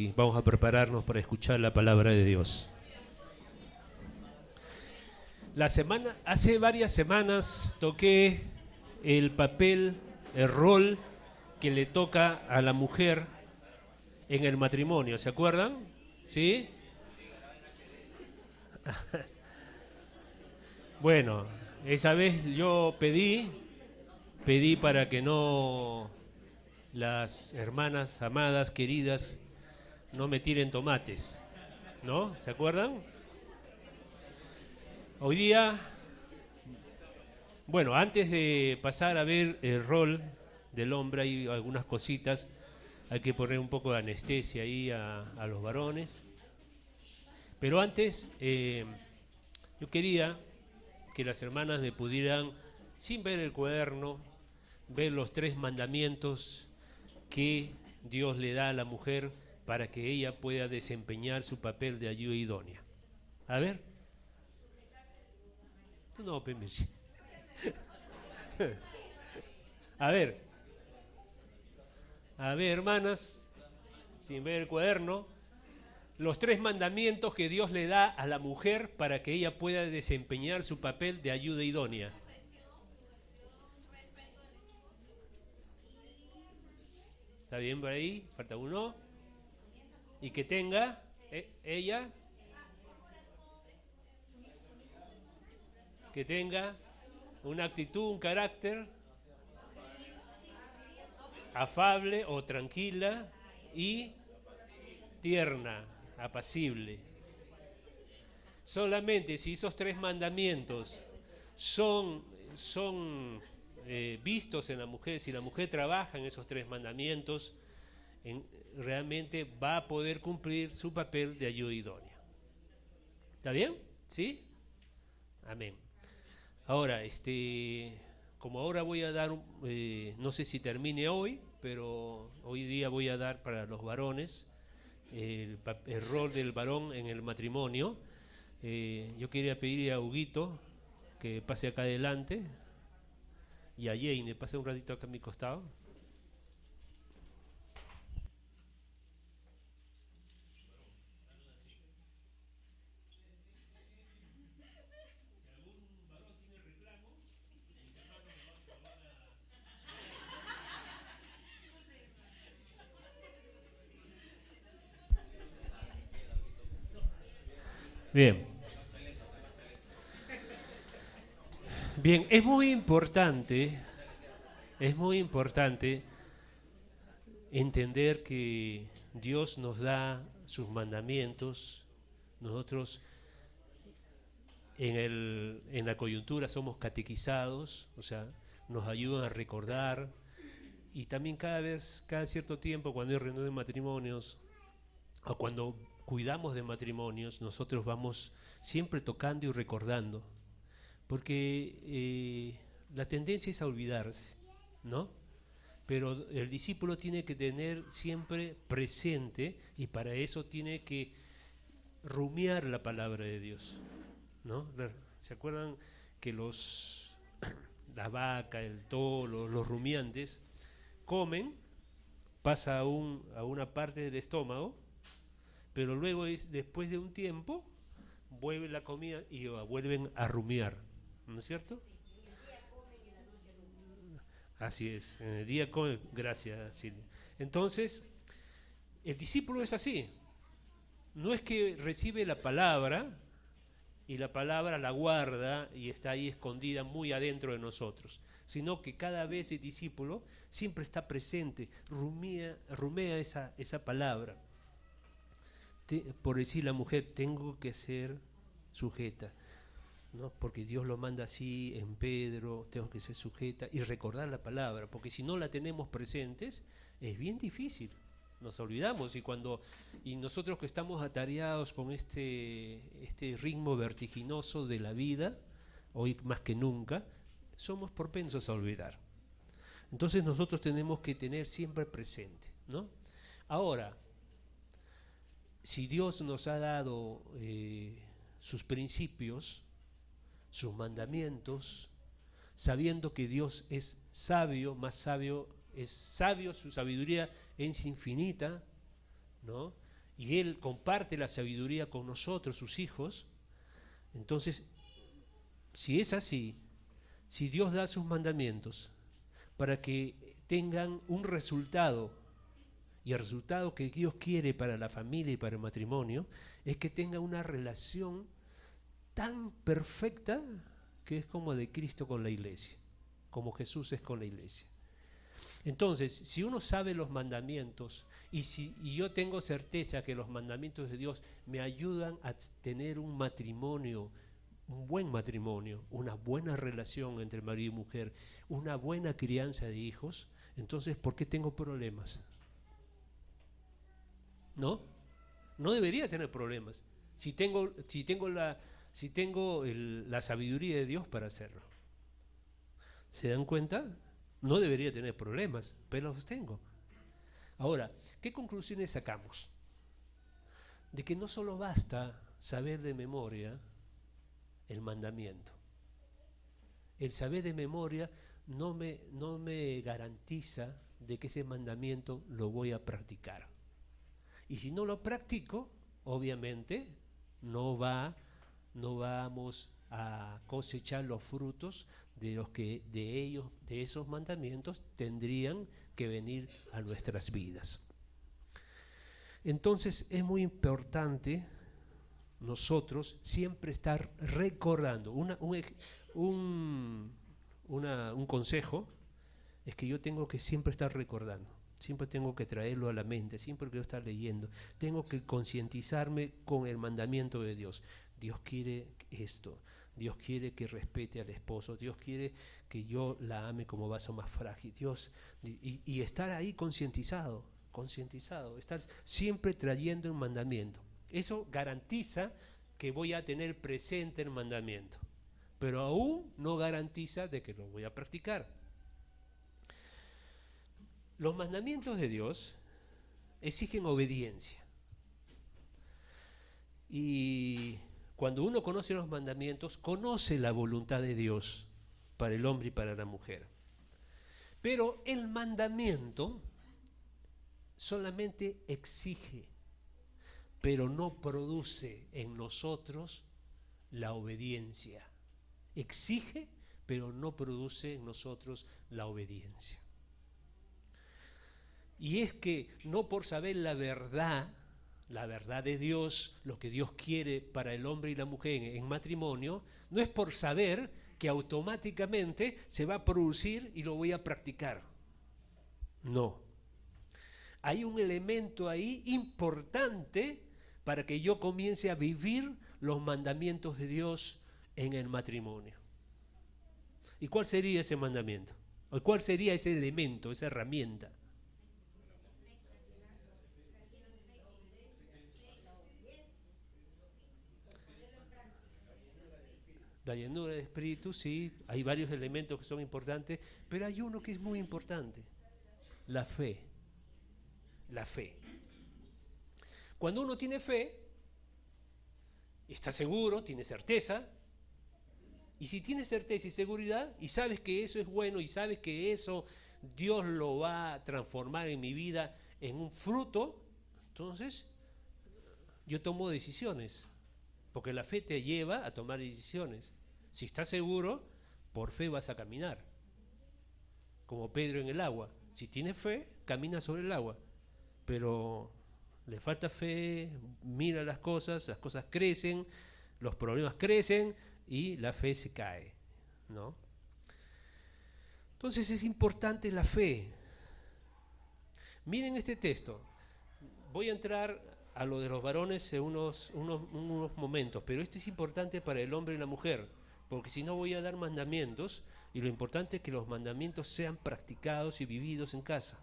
Y vamos a prepararnos para escuchar la palabra de Dios. Hace varias semanas toqué el papel, el rol que le toca a la mujer en el matrimonio, ¿se acuerdan? ¿Sí? Bueno, esa vez yo pedí para que no las hermanas amadas, queridas, no me tiren tomates, ¿no? ¿Se acuerdan? Hoy día, bueno, antes de pasar a ver el rol del hombre, hay algunas cositas, hay que poner un poco de anestesia ahí a los varones. Pero antes, yo quería que las hermanas me pudieran, sin ver el cuaderno, ver los 3 mandamientos que Dios le da a la mujer para que ella pueda desempeñar su papel de ayuda idónea. A ver. No, Pemechi. A ver, hermanas, sin ver el cuaderno, los 3 mandamientos que Dios le da a la mujer para que ella pueda desempeñar su papel de ayuda idónea. ¿Está bien por ahí? Falta uno. Y que tenga ella, que tenga una actitud, un carácter afable o tranquila y tierna, apacible. Solamente si esos 3 mandamientos son vistos en la mujer, si la mujer trabaja en esos 3 mandamientos, realmente va a poder cumplir su papel de ayuda idónea. ¿Está bien? ¿Sí? Amén. Ahora, como ahora voy a dar, no sé si termine hoy, pero hoy día voy a dar para los varones el rol del varón en el matrimonio. Yo quería pedirle a Huguito que pase acá adelante y a Jane, pase un ratito acá a mi costado. Bien. Bien, es muy importante entender que Dios nos da sus mandamientos. Nosotros en la coyuntura somos catequizados, o sea, nos ayudan a recordar, y también cada cierto tiempo, cuando hay reunión de matrimonios o cuando cuidamos de matrimonios, nosotros vamos siempre tocando y recordando, porque la tendencia es a olvidarse, ¿no? Pero el discípulo tiene que tener siempre presente, y para eso tiene que rumiar la palabra de Dios, ¿no? ¿Se acuerdan que la vaca, el toro, los rumiantes comen, pasa a una parte del estómago, pero luego después de un tiempo vuelve la comida y vuelven a rumiar, ¿no es cierto? Así es, en el día comen, gracias Silvia. Entonces, el discípulo es así, no es que recibe la palabra y la palabra la guarda y está ahí escondida muy adentro de nosotros, sino que cada vez el discípulo siempre está presente, rumea esa palabra. Por decir la mujer, tengo que ser sujeta, ¿no? Porque Dios lo manda así en Pedro, tengo que ser sujeta y recordar la palabra, porque si no la tenemos presentes es bien difícil, nos olvidamos, y nosotros que estamos atareados con este ritmo vertiginoso de la vida, hoy más que nunca, somos propensos a olvidar. Entonces nosotros tenemos que tener siempre presente, ¿no? Ahora, si Dios nos ha dado sus principios, sus mandamientos, sabiendo que Dios es sabio, más sabio, es sabio, su sabiduría es infinita, ¿no? y Él comparte la sabiduría con nosotros, sus hijos, entonces, si es así, si Dios da sus mandamientos para que tengan un resultado, y el resultado que Dios quiere para la familia y para el matrimonio, es que tenga una relación tan perfecta que es como de Cristo con la iglesia, como Jesús es con la iglesia. Entonces, si uno sabe los mandamientos y yo tengo certeza que los mandamientos de Dios me ayudan a tener un matrimonio, un buen matrimonio, una buena relación entre marido y mujer, una buena crianza de hijos, entonces, ¿por qué tengo problemas? ¿No? No debería tener problemas si tengo la sabiduría de Dios para hacerlo. ¿Se dan cuenta? No debería tener problemas, pero los tengo. Ahora, ¿qué conclusiones sacamos? De que no solo basta saber de memoria el mandamiento. El saber de memoria no me garantiza de que ese mandamiento lo voy a practicar. Y si no lo practico, obviamente no vamos a cosechar los frutos de los que de esos mandamientos tendrían que venir a nuestras vidas. Entonces es muy importante nosotros siempre estar recordando. Un consejo es que yo tengo que siempre estar recordando, siempre tengo que traerlo a la mente, siempre quiero estar leyendo, tengo que concientizarme con el mandamiento de Dios. Dios quiere esto, Dios quiere que respete al esposo, Dios quiere que yo la ame como vaso más frágil, y estar ahí concientizado, estar siempre trayendo un mandamiento. Eso garantiza que voy a tener presente el mandamiento, pero aún no garantiza de que lo voy a practicar. Los mandamientos de Dios exigen obediencia. Y cuando uno conoce los mandamientos, conoce la voluntad de Dios para el hombre y para la mujer. Pero el mandamiento solamente exige, pero no produce en nosotros la obediencia. Exige, pero no produce en nosotros la obediencia. Y es que no por saber la verdad de Dios, lo que Dios quiere para el hombre y la mujer en matrimonio, no es por saber que automáticamente se va a producir y lo voy a practicar. No. Hay un elemento ahí importante para que yo comience a vivir los mandamientos de Dios en el matrimonio. ¿Y cuál sería ese mandamiento? ¿O cuál sería ese elemento, esa herramienta? La llenura del Espíritu, sí, hay varios elementos que son importantes, pero hay uno que es muy importante, la fe. La fe. Cuando uno tiene fe, está seguro, tiene certeza, y si tienes certeza y seguridad, y sabes que eso es bueno, y sabes que eso Dios lo va a transformar en mi vida en un fruto, entonces yo tomo decisiones, porque la fe te lleva a tomar decisiones. Si estás seguro, por fe vas a caminar, como Pedro en el agua. Si tienes fe, camina sobre el agua, pero le falta fe, mira las cosas crecen, los problemas crecen y la fe se cae, ¿no? Entonces es importante la fe. Miren este texto. Voy a entrar a lo de los varones en unos momentos, pero este es importante para el hombre y la mujer, porque si no voy a dar mandamientos, y lo importante es que los mandamientos sean practicados y vividos en casa.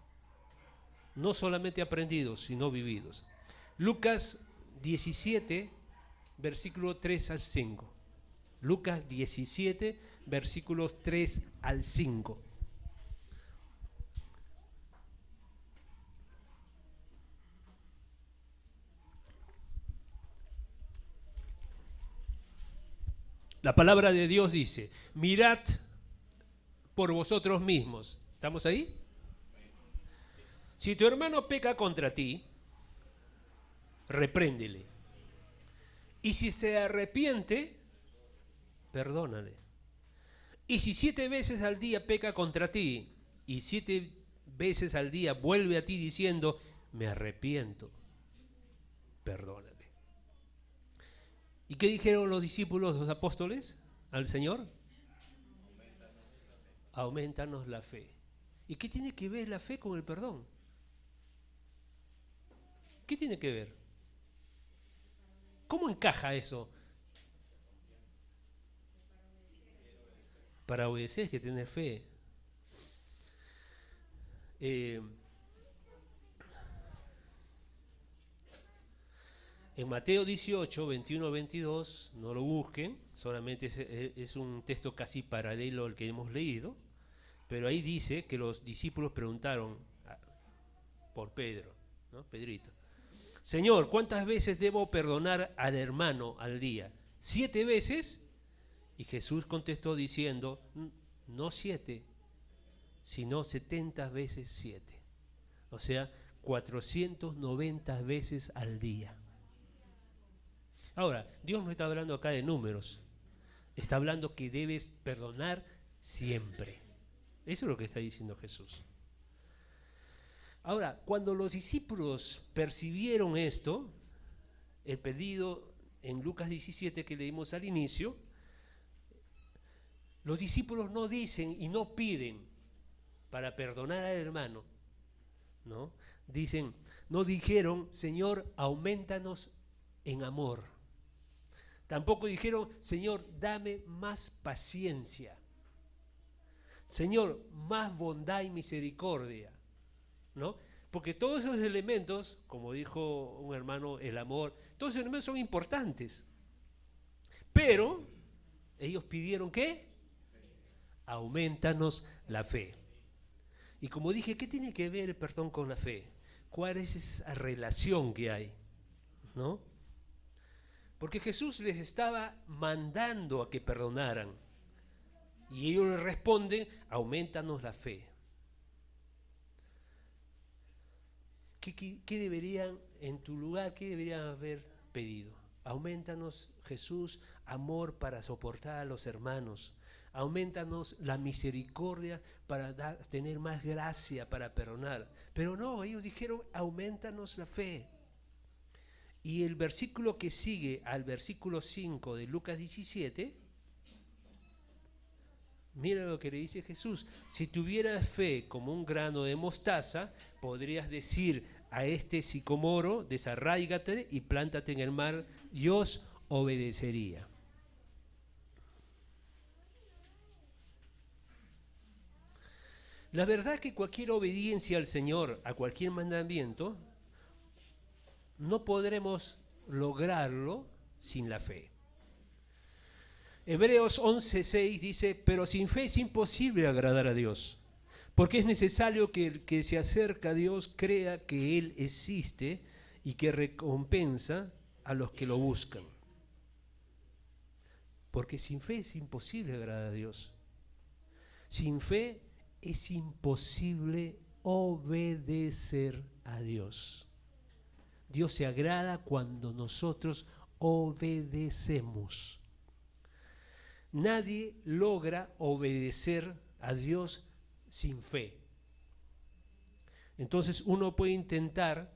No solamente aprendidos, sino vividos. Lucas 17, versículo 3 al 5. Lucas 17, versículos 3 al 5. La palabra de Dios dice: mirad por vosotros mismos. ¿Estamos ahí? Si tu hermano peca contra ti, repréndele. Y si se arrepiente, perdónale. Y si 7 veces al día peca contra ti, y 7 veces al día vuelve a ti diciendo, me arrepiento, perdónale. ¿Y qué dijeron los discípulos, los apóstoles, al Señor? Aumentanos la fe. ¿Y qué tiene que ver la fe con el perdón? ¿Qué tiene que ver? ¿Cómo encaja eso? Para obedecer hay que tener fe. En Mateo 18, 21, 22, no lo busquen, solamente es un texto casi paralelo al que hemos leído, pero ahí dice que los discípulos preguntaron por Pedro, ¿no? Pedrito, Señor, ¿cuántas veces debo perdonar al hermano al día? ¿7 veces? Y Jesús contestó diciendo, no 7, sino 70 veces 7. O sea, 490 veces al día. Ahora, Dios no está hablando acá de números, está hablando que debes perdonar siempre. Eso es lo que está diciendo Jesús. Ahora, cuando los discípulos percibieron esto, el pedido en Lucas 17 que leímos al inicio, los discípulos no dicen y no piden para perdonar al hermano, ¿no? No dijeron, Señor, aumentanos en amor. Tampoco dijeron, Señor, dame más paciencia. Señor, más bondad y misericordia, ¿no? Porque todos esos elementos, como dijo un hermano, el amor, todos esos elementos son importantes. Pero ellos pidieron ¿qué? Aumentanos la fe. Y como dije, ¿qué tiene que ver el perdón con la fe? ¿Cuál es esa relación que hay? ¿No? Porque Jesús les estaba mandando a que perdonaran. Y ellos le responden, aumentanos la fe. ¿Qué deberían, en tu lugar, qué deberían haber pedido? Aumentanos, Jesús, amor para soportar a los hermanos. Aumentanos la misericordia para tener más gracia para perdonar. Pero no, ellos dijeron, aumentanos la fe. Y el versículo que sigue al versículo 5 de Lucas 17, mira lo que le dice Jesús. Si tuvieras fe como un grano de mostaza, podrías decir a este sicomoro, desarráigate y plántate en el mar, y os obedecería. La verdad es que cualquier obediencia al Señor, a cualquier mandamiento, no podremos lograrlo sin la fe. Hebreos 11:6 dice, pero sin fe es imposible agradar a Dios, porque es necesario que el que se acerca a Dios crea que Él existe y que recompensa a los que lo buscan. Porque sin fe es imposible agradar a Dios. Sin fe es imposible obedecer a Dios. Dios se agrada cuando nosotros obedecemos. Nadie logra obedecer a Dios sin fe. Entonces uno puede intentar,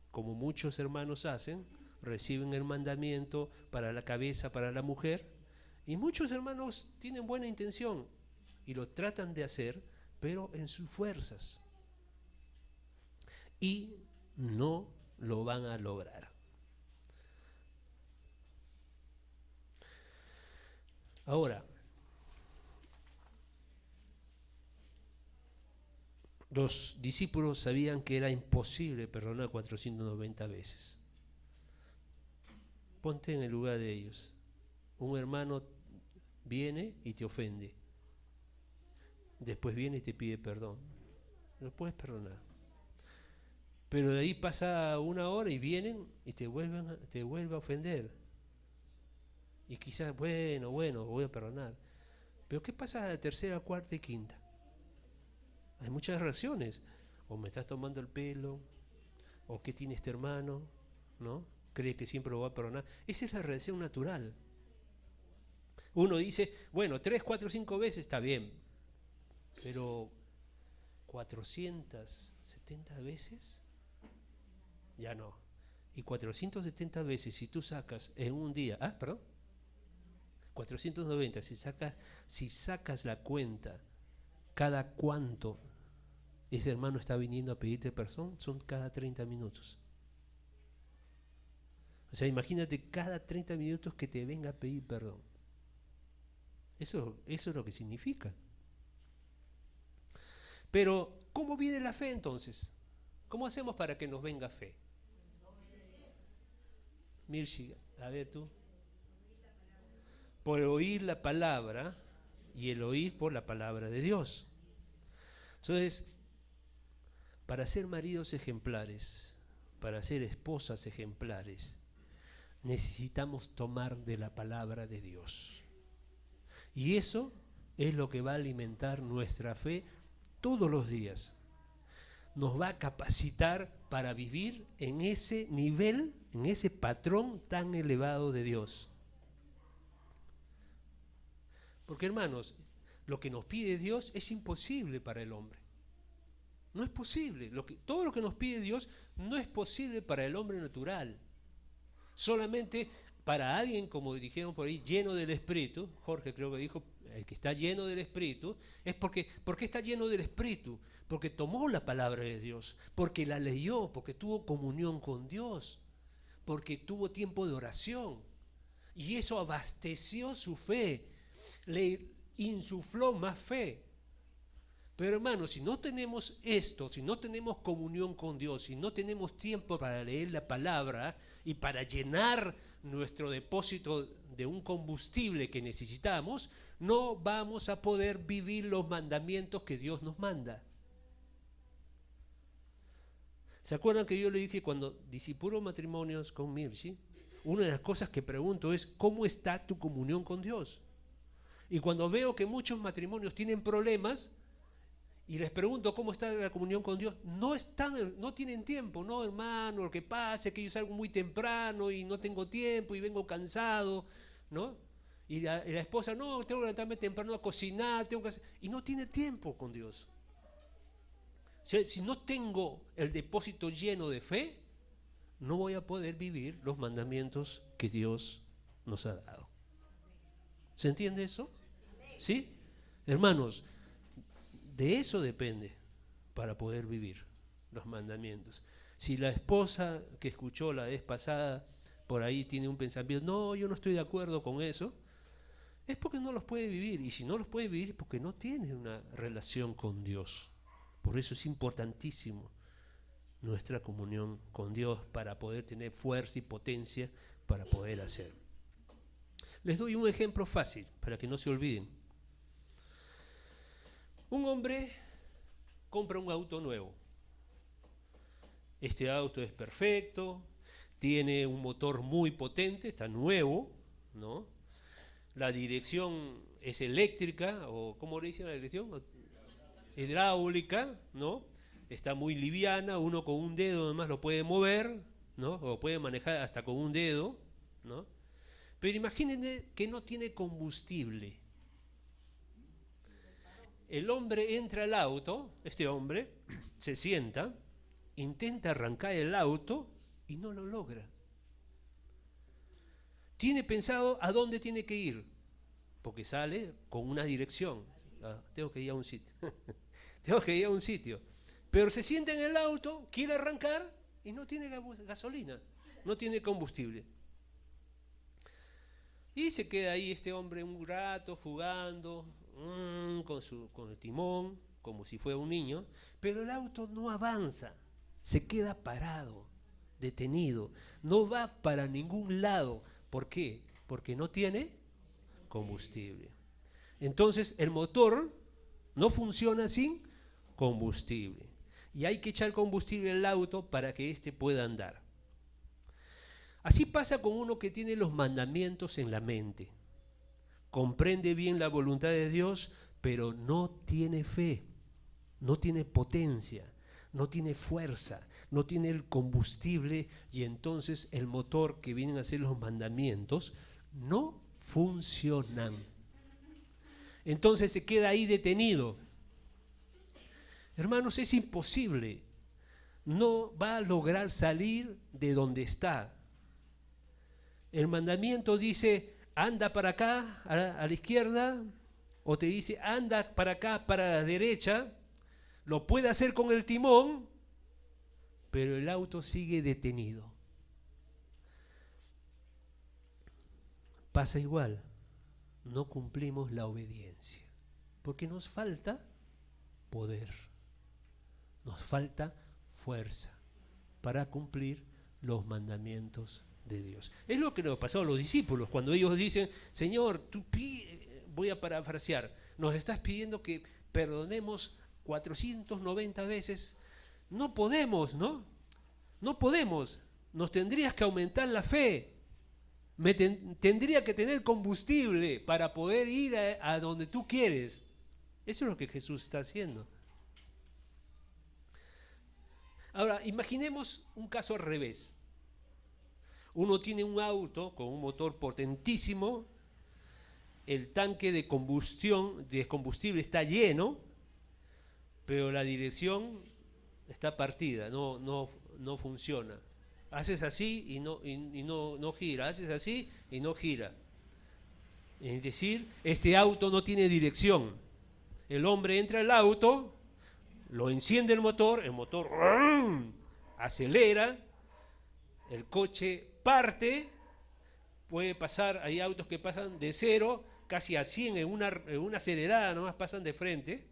como muchos hermanos hacen, reciben el mandamiento para la cabeza, para la mujer, y muchos hermanos tienen buena intención y lo tratan de hacer, pero en sus fuerzas. Y no lo van a lograr. Ahora, los discípulos sabían que era imposible perdonar 490 veces. Ponte en el lugar de ellos. Un hermano viene y te ofende. Después viene y te pide perdón. No puedes perdonar. Pero de ahí pasa 1 hora y vienen y te vuelve a ofender. Y quizás, bueno, voy a perdonar. Pero ¿qué pasa a la tercera, cuarta y quinta? Hay muchas reacciones. O me estás tomando el pelo, o qué tiene este hermano, ¿no? Cree que siempre lo va a perdonar. Esa es la reacción natural. Uno dice, bueno, 3, 4, 5 veces está bien, pero 470 veces, ya no. Y 470 veces, si tú sacas en un día, 490, si sacas la cuenta, cada cuánto ese hermano está viniendo a pedirte perdón, son cada 30 minutos. O sea, imagínate cada 30 minutos que te venga a pedir perdón. Eso es lo que significa. Pero, ¿cómo viene la fe entonces? ¿Cómo hacemos para que nos venga fe? Mirshi, a ver tú. Por oír la palabra, y el oír por la palabra de Dios. Entonces, para ser maridos ejemplares, para ser esposas ejemplares, necesitamos tomar de la palabra de Dios. Y eso es lo que va a alimentar nuestra fe todos los días. Nos va a capacitar para vivir en ese nivel, en ese patrón tan elevado de Dios. Porque, hermanos, lo que nos pide Dios es imposible para el hombre. No es posible. Todo lo que nos pide Dios no es posible para el hombre natural. Solamente para alguien, como dijeron por ahí, lleno del Espíritu. Jorge creo que dijo, el que está lleno del Espíritu, es porque está lleno del Espíritu, porque tomó la palabra de Dios, porque la leyó, porque tuvo comunión con Dios, porque tuvo tiempo de oración. Y eso abasteció su fe, le insufló más fe. Pero hermanos, si no tenemos esto, si no tenemos comunión con Dios, si no tenemos tiempo para leer la palabra y para llenar nuestro depósito de un combustible que necesitamos, no vamos a poder vivir los mandamientos que Dios nos manda. ¿Se acuerdan que yo le dije cuando discipulo matrimonios con Mirshi? Una de las cosas que pregunto es, ¿cómo está tu comunión con Dios? Y cuando veo que muchos matrimonios tienen problemas, y les pregunto cómo está la comunión con Dios, no tienen tiempo, no hermano, lo que pasa es que yo salgo muy temprano y no tengo tiempo y vengo cansado, ¿no? Y la esposa, no, tengo que levantarme temprano a cocinar, y no tiene tiempo con Dios. O sea, si no tengo el depósito lleno de fe, no voy a poder vivir los mandamientos que Dios nos ha dado. ¿Se entiende eso? ¿Sí? Hermanos, de eso depende para poder vivir los mandamientos. Si la esposa que escuchó la vez pasada por ahí tiene un pensamiento, no, yo no estoy de acuerdo con eso, es porque no los puede vivir. Y si no los puede vivir es porque no tiene una relación con Dios. Por eso es importantísimo nuestra comunión con Dios para poder tener fuerza y potencia para poder hacer. Les doy un ejemplo fácil para que no se olviden. Un hombre compra un auto nuevo. Este auto es perfecto, tiene un motor muy potente, está nuevo, ¿no? La dirección es eléctrica, o ¿cómo le dicen la dirección? Hidráulica, ¿no? Está muy liviana, uno con un dedo además lo puede mover, ¿no? O puede manejar hasta con un dedo, ¿no? Pero imagínense que no tiene combustible. El hombre entra al auto, este hombre se sienta, intenta arrancar el auto y no lo logra. Tiene pensado a dónde tiene que ir, porque sale con una dirección. Tengo que ir a un sitio. Tengo que ir a un sitio. Pero se sienta en el auto, quiere arrancar y no tiene gasolina, no tiene combustible. Y se queda ahí este hombre un rato jugando con el timón, como si fuera un niño, pero el auto no avanza, se queda parado, detenido, no va para ningún lado. ¿Por qué? Porque no tiene combustible. Entonces el motor no funciona sin combustible. Y hay que echar combustible al auto para que éste pueda andar. Así pasa con uno que tiene los mandamientos en la mente. Comprende bien la voluntad de Dios, pero no tiene fe, no tiene potencia, no tiene fuerza, no tiene el combustible, y entonces el motor que vienen a ser los mandamientos no funcionan. Entonces se queda ahí detenido. Hermanos, es imposible. No va a lograr salir de donde está. El mandamiento dice, anda para acá, a la izquierda, o te dice, anda para acá, para la derecha. Lo puede hacer con el timón, pero el auto sigue detenido. Pasa igual, no cumplimos la obediencia, porque nos falta poder, nos falta fuerza para cumplir los mandamientos de Dios. Es lo que nos pasó a los discípulos cuando ellos dicen, Señor, voy a parafrasear, nos estás pidiendo que perdonemos 490 veces. No podemos, ¿no? No podemos. Nos tendrías que aumentar la fe. Tendría que tener combustible para poder ir a donde tú quieres. Eso es lo que Jesús está haciendo. Ahora, imaginemos un caso al revés. Uno tiene un auto con un motor potentísimo, el tanque de combustible está lleno, pero la dirección está partida, no funciona. Haces así y no gira, haces así y no gira. Es decir, este auto no tiene dirección. El hombre entra al auto, lo enciende el motor acelera, el coche parte, puede pasar, hay autos que pasan de 0 casi a 100 en una acelerada, nomás pasan de frente,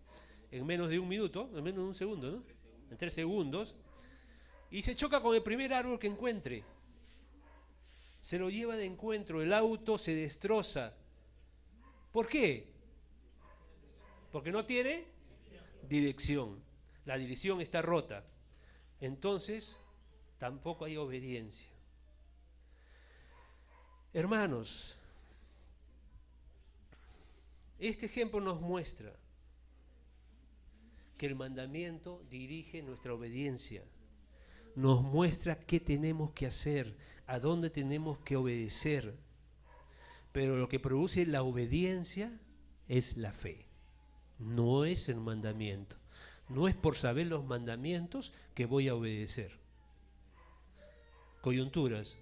en menos de un minuto, en menos de un segundo, ¿no? En 3 segundos, y se choca con el primer árbol que encuentre. Se lo lleva de encuentro, el auto se destroza. ¿Por qué? Porque no tiene dirección. La dirección está rota. Entonces, tampoco hay obediencia. Hermanos, este ejemplo nos muestra que el mandamiento dirige nuestra obediencia. Nos muestra qué tenemos que hacer, a dónde tenemos que obedecer. Pero lo que produce la obediencia es la fe, no es el mandamiento. No es por saber los mandamientos que voy a obedecer. Coyunturas.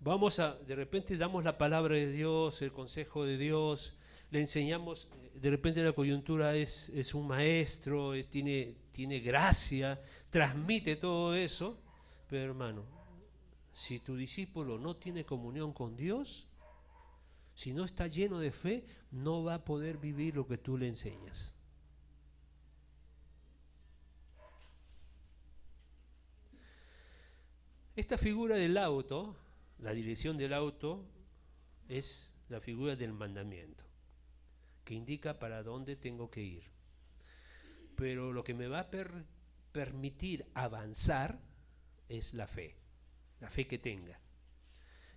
De repente damos la palabra de Dios, el consejo de Dios, le enseñamos, de repente la coyuntura es un maestro, tiene gracia, transmite todo eso, pero hermano, si tu discípulo no tiene comunión con Dios, si no está lleno de fe, no va a poder vivir lo que tú le enseñas. Esta figura del auto, la dirección del auto, es la figura del mandamiento, que indica para dónde tengo que ir. Pero lo que me va a permitir avanzar es la fe que tenga.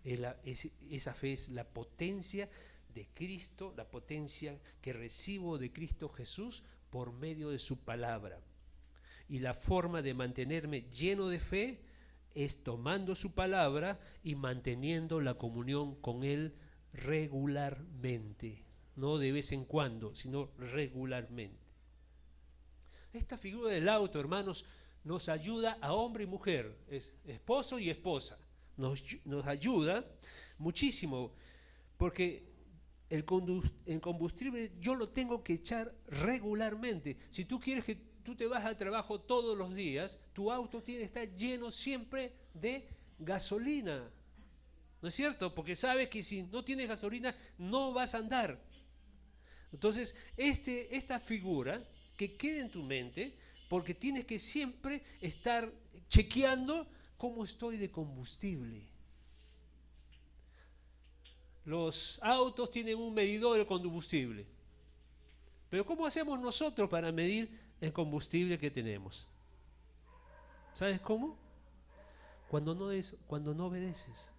Esa fe es la potencia de Cristo, la potencia que recibo de Cristo Jesús por medio de su palabra. Y la forma de mantenerme lleno de fe es tomando su palabra y manteniendo la comunión con Él regularmente. No de vez en cuando, sino regularmente. Esta figura del auto, hermanos, nos ayuda a hombre y mujer, es esposo y esposa. Nos ayuda muchísimo, porque el combustible yo lo tengo que echar regularmente. Si tú quieres que tú te vas al trabajo todos los días, tu auto tiene que estar lleno siempre de gasolina. ¿No es cierto? Porque sabes que si no tienes gasolina no vas a andar. Entonces, esta figura que quede en tu mente, porque tienes que siempre estar chequeando cómo estoy de combustible. Los autos tienen un medidor de combustible. Pero ¿cómo hacemos nosotros para medir el combustible que tenemos? ¿Sabes cómo? Cuando no obedeces.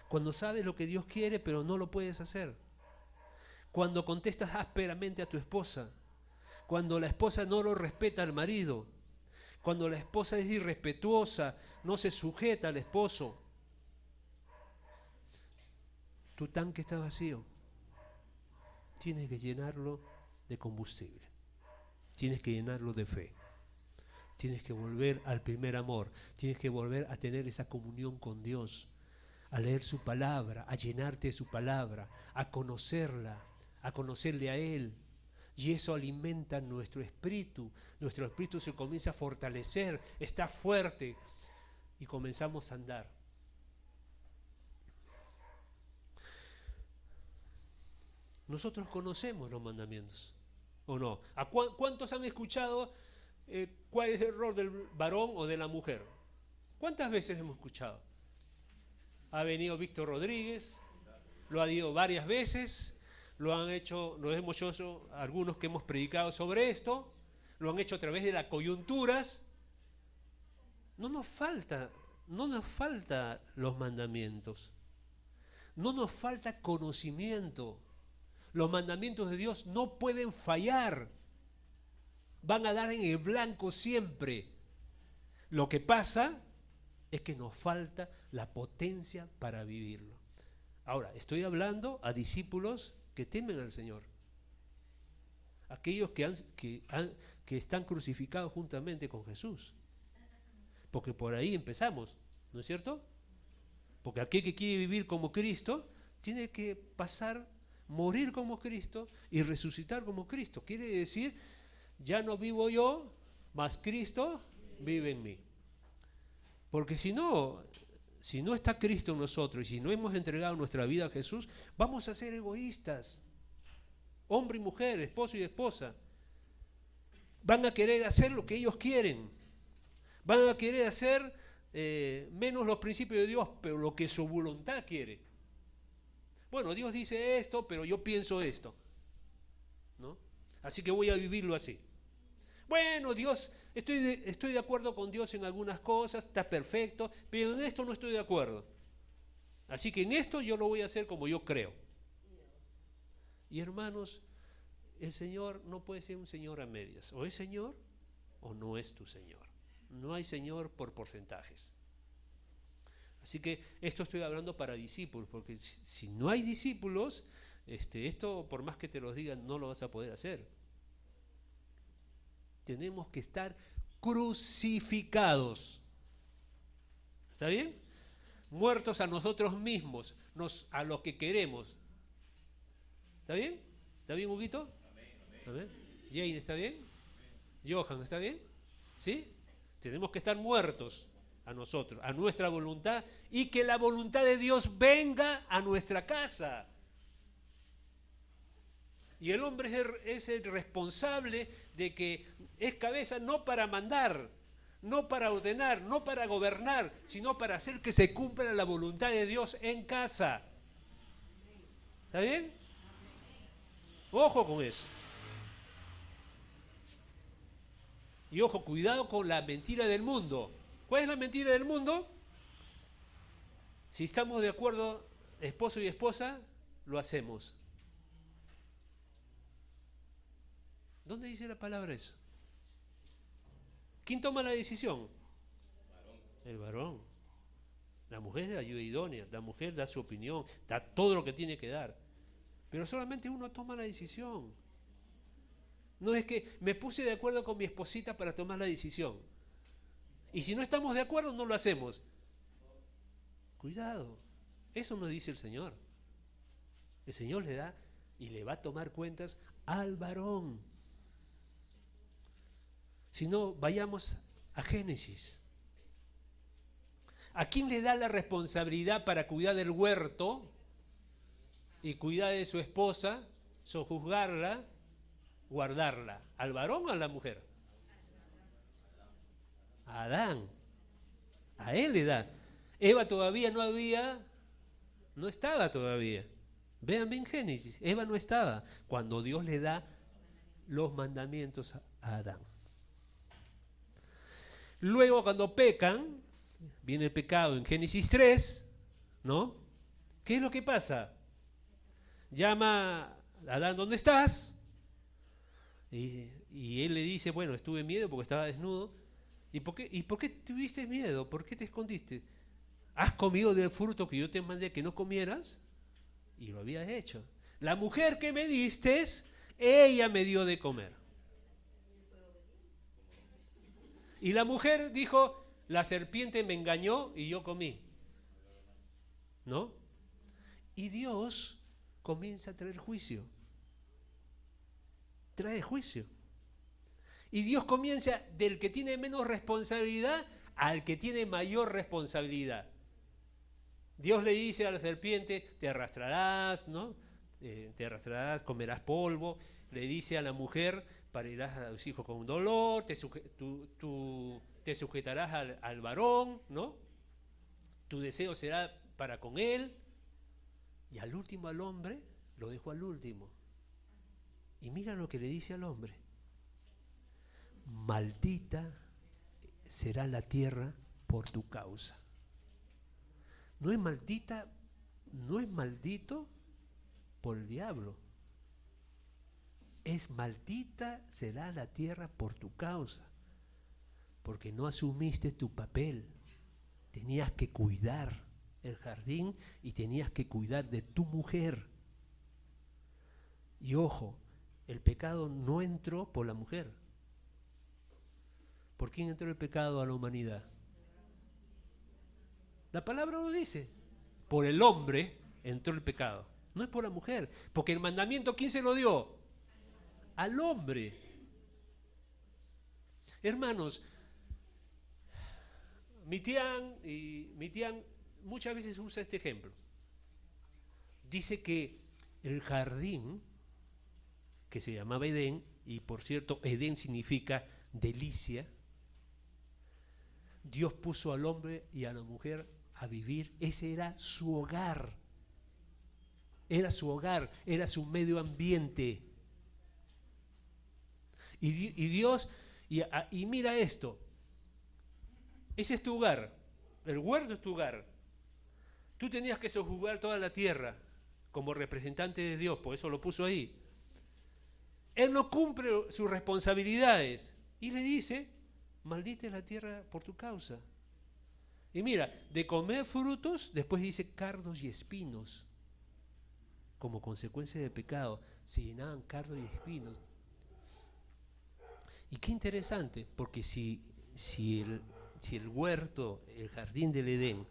Cuando sabes lo que Dios quiere, pero no lo puedes hacer. Cuando contestas ásperamente a tu esposa. Cuando la esposa no lo respeta al marido. Cuando la esposa es irrespetuosa, no se sujeta al esposo, tu tanque está vacío. Tienes que llenarlo de combustible. Tienes que llenarlo de fe. Tienes que volver al primer amor. Tienes que volver a tener esa comunión con Dios, a leer su palabra, a llenarte de su palabra, a conocerla, a conocerle a Él. Y eso alimenta nuestro espíritu. Nuestro espíritu se comienza a fortalecer, está fuerte y comenzamos a andar. Nosotros conocemos los mandamientos, ¿o no? ¿Cuántos han escuchado cuál es el rol del varón o de la mujer? ¿Cuántas veces hemos escuchado? Ha venido Víctor Rodríguez, lo ha dicho varias veces, lo hemos hecho algunos que hemos predicado sobre esto, lo han hecho a través de las coyunturas. No nos falta los mandamientos, no nos falta conocimiento. Los mandamientos de Dios no pueden fallar, van a dar en el blanco siempre. Lo que pasa es que nos falta la potencia para vivirlo. Ahora, estoy hablando a discípulos que temen al Señor, aquellos que están crucificados juntamente con Jesús, porque por ahí empezamos, ¿no es cierto? Porque aquel que quiere vivir como Cristo tiene que morir como Cristo y resucitar como Cristo. Quiere decir, ya no vivo yo, mas Cristo vive en mí. Porque si no está Cristo en nosotros y si no hemos entregado nuestra vida a Jesús, vamos a ser egoístas. Hombre y mujer, esposo y esposa. Van a querer hacer lo que ellos quieren. Van a querer hacer menos los principios de Dios, pero lo que su voluntad quiere. Bueno, Dios dice esto, pero yo pienso esto, ¿no? Así que voy a vivirlo así. Bueno, Dios, estoy de acuerdo con Dios en algunas cosas, está perfecto, pero en esto no estoy de acuerdo. Así que en esto yo lo voy a hacer como yo creo. Y hermanos, el Señor no puede ser un Señor a medias. O es Señor o no es tu Señor. No hay Señor por porcentajes. Así que esto estoy hablando para discípulos, porque si no hay discípulos, esto por más que te lo digan no lo vas a poder hacer. Tenemos que estar crucificados. ¿Está bien? Muertos a nosotros mismos, a lo que queremos. ¿Está bien? ¿Está bien, Huguito? Amén. Jane, ¿está bien? Johan, ¿está bien? ¿Sí? Tenemos que estar muertos a nosotros, a nuestra voluntad, y que la voluntad de Dios venga a nuestra casa. Y el hombre es el responsable de que es cabeza no para mandar, no para ordenar, no para gobernar, sino para hacer que se cumpla la voluntad de Dios en casa. ¿Está bien? Ojo con eso. Y ojo, cuidado con la mentira del mundo. ¿Cuál es la mentira del mundo? Si estamos de acuerdo, esposo y esposa, lo hacemos. ¿Dónde dice la palabra eso? ¿Quién toma la decisión? El varón. La mujer es la ayuda idónea, la mujer da su opinión, da todo lo que tiene que dar. Pero solamente uno toma la decisión. No es que me puse de acuerdo con mi esposita para tomar la decisión. Y si no estamos de acuerdo, no lo hacemos. Cuidado, eso nos dice el Señor. El Señor le da y le va a tomar cuentas al varón. Si no, vayamos a Génesis. ¿A quién le da la responsabilidad para cuidar del huerto y cuidar de su esposa, sojuzgarla, guardarla? ¿Al varón o a la mujer? A Adán. A él le da. Eva todavía no estaba todavía. Vean bien Génesis, Eva no estaba cuando Dios le da los mandamientos a Adán. Luego cuando pecan, viene el pecado en Génesis 3, ¿no? ¿Qué es lo que pasa? Llama a Adán, ¿dónde estás? Y él le dice, bueno, estuve en miedo porque estaba desnudo. ¿Y por qué tuviste miedo? ¿Por qué te escondiste? ¿Has comido del fruto que yo te mandé que no comieras? Y lo habías hecho. La mujer que me diste, ella me dio de comer. Y la mujer dijo, la serpiente me engañó y yo comí. ¿No? Y Dios comienza a traer juicio. Trae juicio. Y Dios comienza del que tiene menos responsabilidad al que tiene mayor responsabilidad. Dios le dice a la serpiente, te arrastrarás, ¿no? Te arrastrarás, comerás polvo. Le dice a la mujer, parirás a los hijos con dolor, te sujetarás al varón, ¿no? Tu deseo será para con él. Y al último, al hombre, lo dejó al último. Y mira lo que le dice al hombre. Maldita será la tierra por tu causa. No es maldita, no es maldito por el diablo. Es maldita será la tierra por tu causa. Porque no asumiste tu papel. Tenías que cuidar el jardín y tenías que cuidar de tu mujer. Y ojo, el pecado no entró por la mujer. ¿Por quién entró el pecado a la humanidad? La palabra lo dice. Por el hombre entró el pecado. No es por la mujer. Porque el mandamiento, ¿quién se lo dio? Al hombre. Hermanos, Mitián muchas veces usa este ejemplo. Dice que el jardín, que se llamaba Edén, y por cierto, Edén significa delicia, Dios puso al hombre y a la mujer a vivir. Ese era su hogar. Era su hogar, era su medio ambiente. Y Dios, y mira esto, ese es tu hogar, el huerto es tu hogar. Tú tenías que sojuzgar toda la tierra como representante de Dios, por eso lo puso ahí. Él no cumple sus responsabilidades y le dice, maldita es la tierra por tu causa. Y mira, de comer frutos, después dice cardos y espinos. Como consecuencia del pecado, se llenaban cardos y espinos. Y qué interesante, porque si el huerto, el jardín del Edén,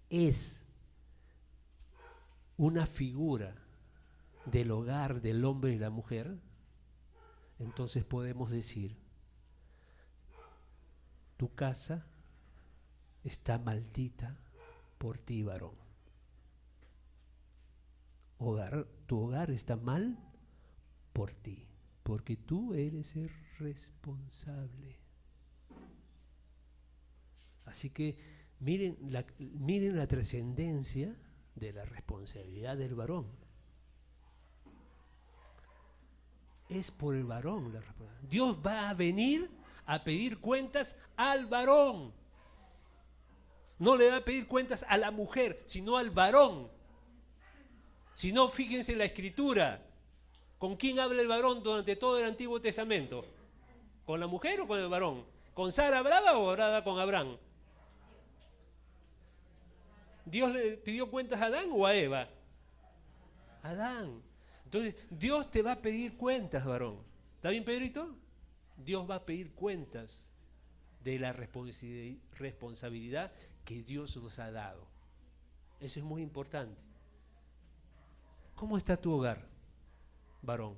es una figura del hogar del hombre y la mujer, entonces podemos decir, tu casa está maldita por ti, varón. Tu hogar está mal por ti, porque tú eres el responsable. Así que miren la trascendencia de la responsabilidad del varón. Es por el varón la responsabilidad. Dios va a venir a pedir cuentas al varón. No le va a pedir cuentas a la mujer, sino al varón. Si no, fíjense en la Escritura. ¿Con quién habla el varón durante todo el Antiguo Testamento? ¿Con la mujer o con el varón? ¿Con Sara brava o brava con Abraham? ¿Dios le pidió cuentas a Adán o a Eva? Adán. Entonces, Dios te va a pedir cuentas, varón. ¿Está bien, Pedrito? Dios va a pedir cuentas de la responsabilidad que Dios nos ha dado. Eso es muy importante. ¿Cómo está tu hogar, varón?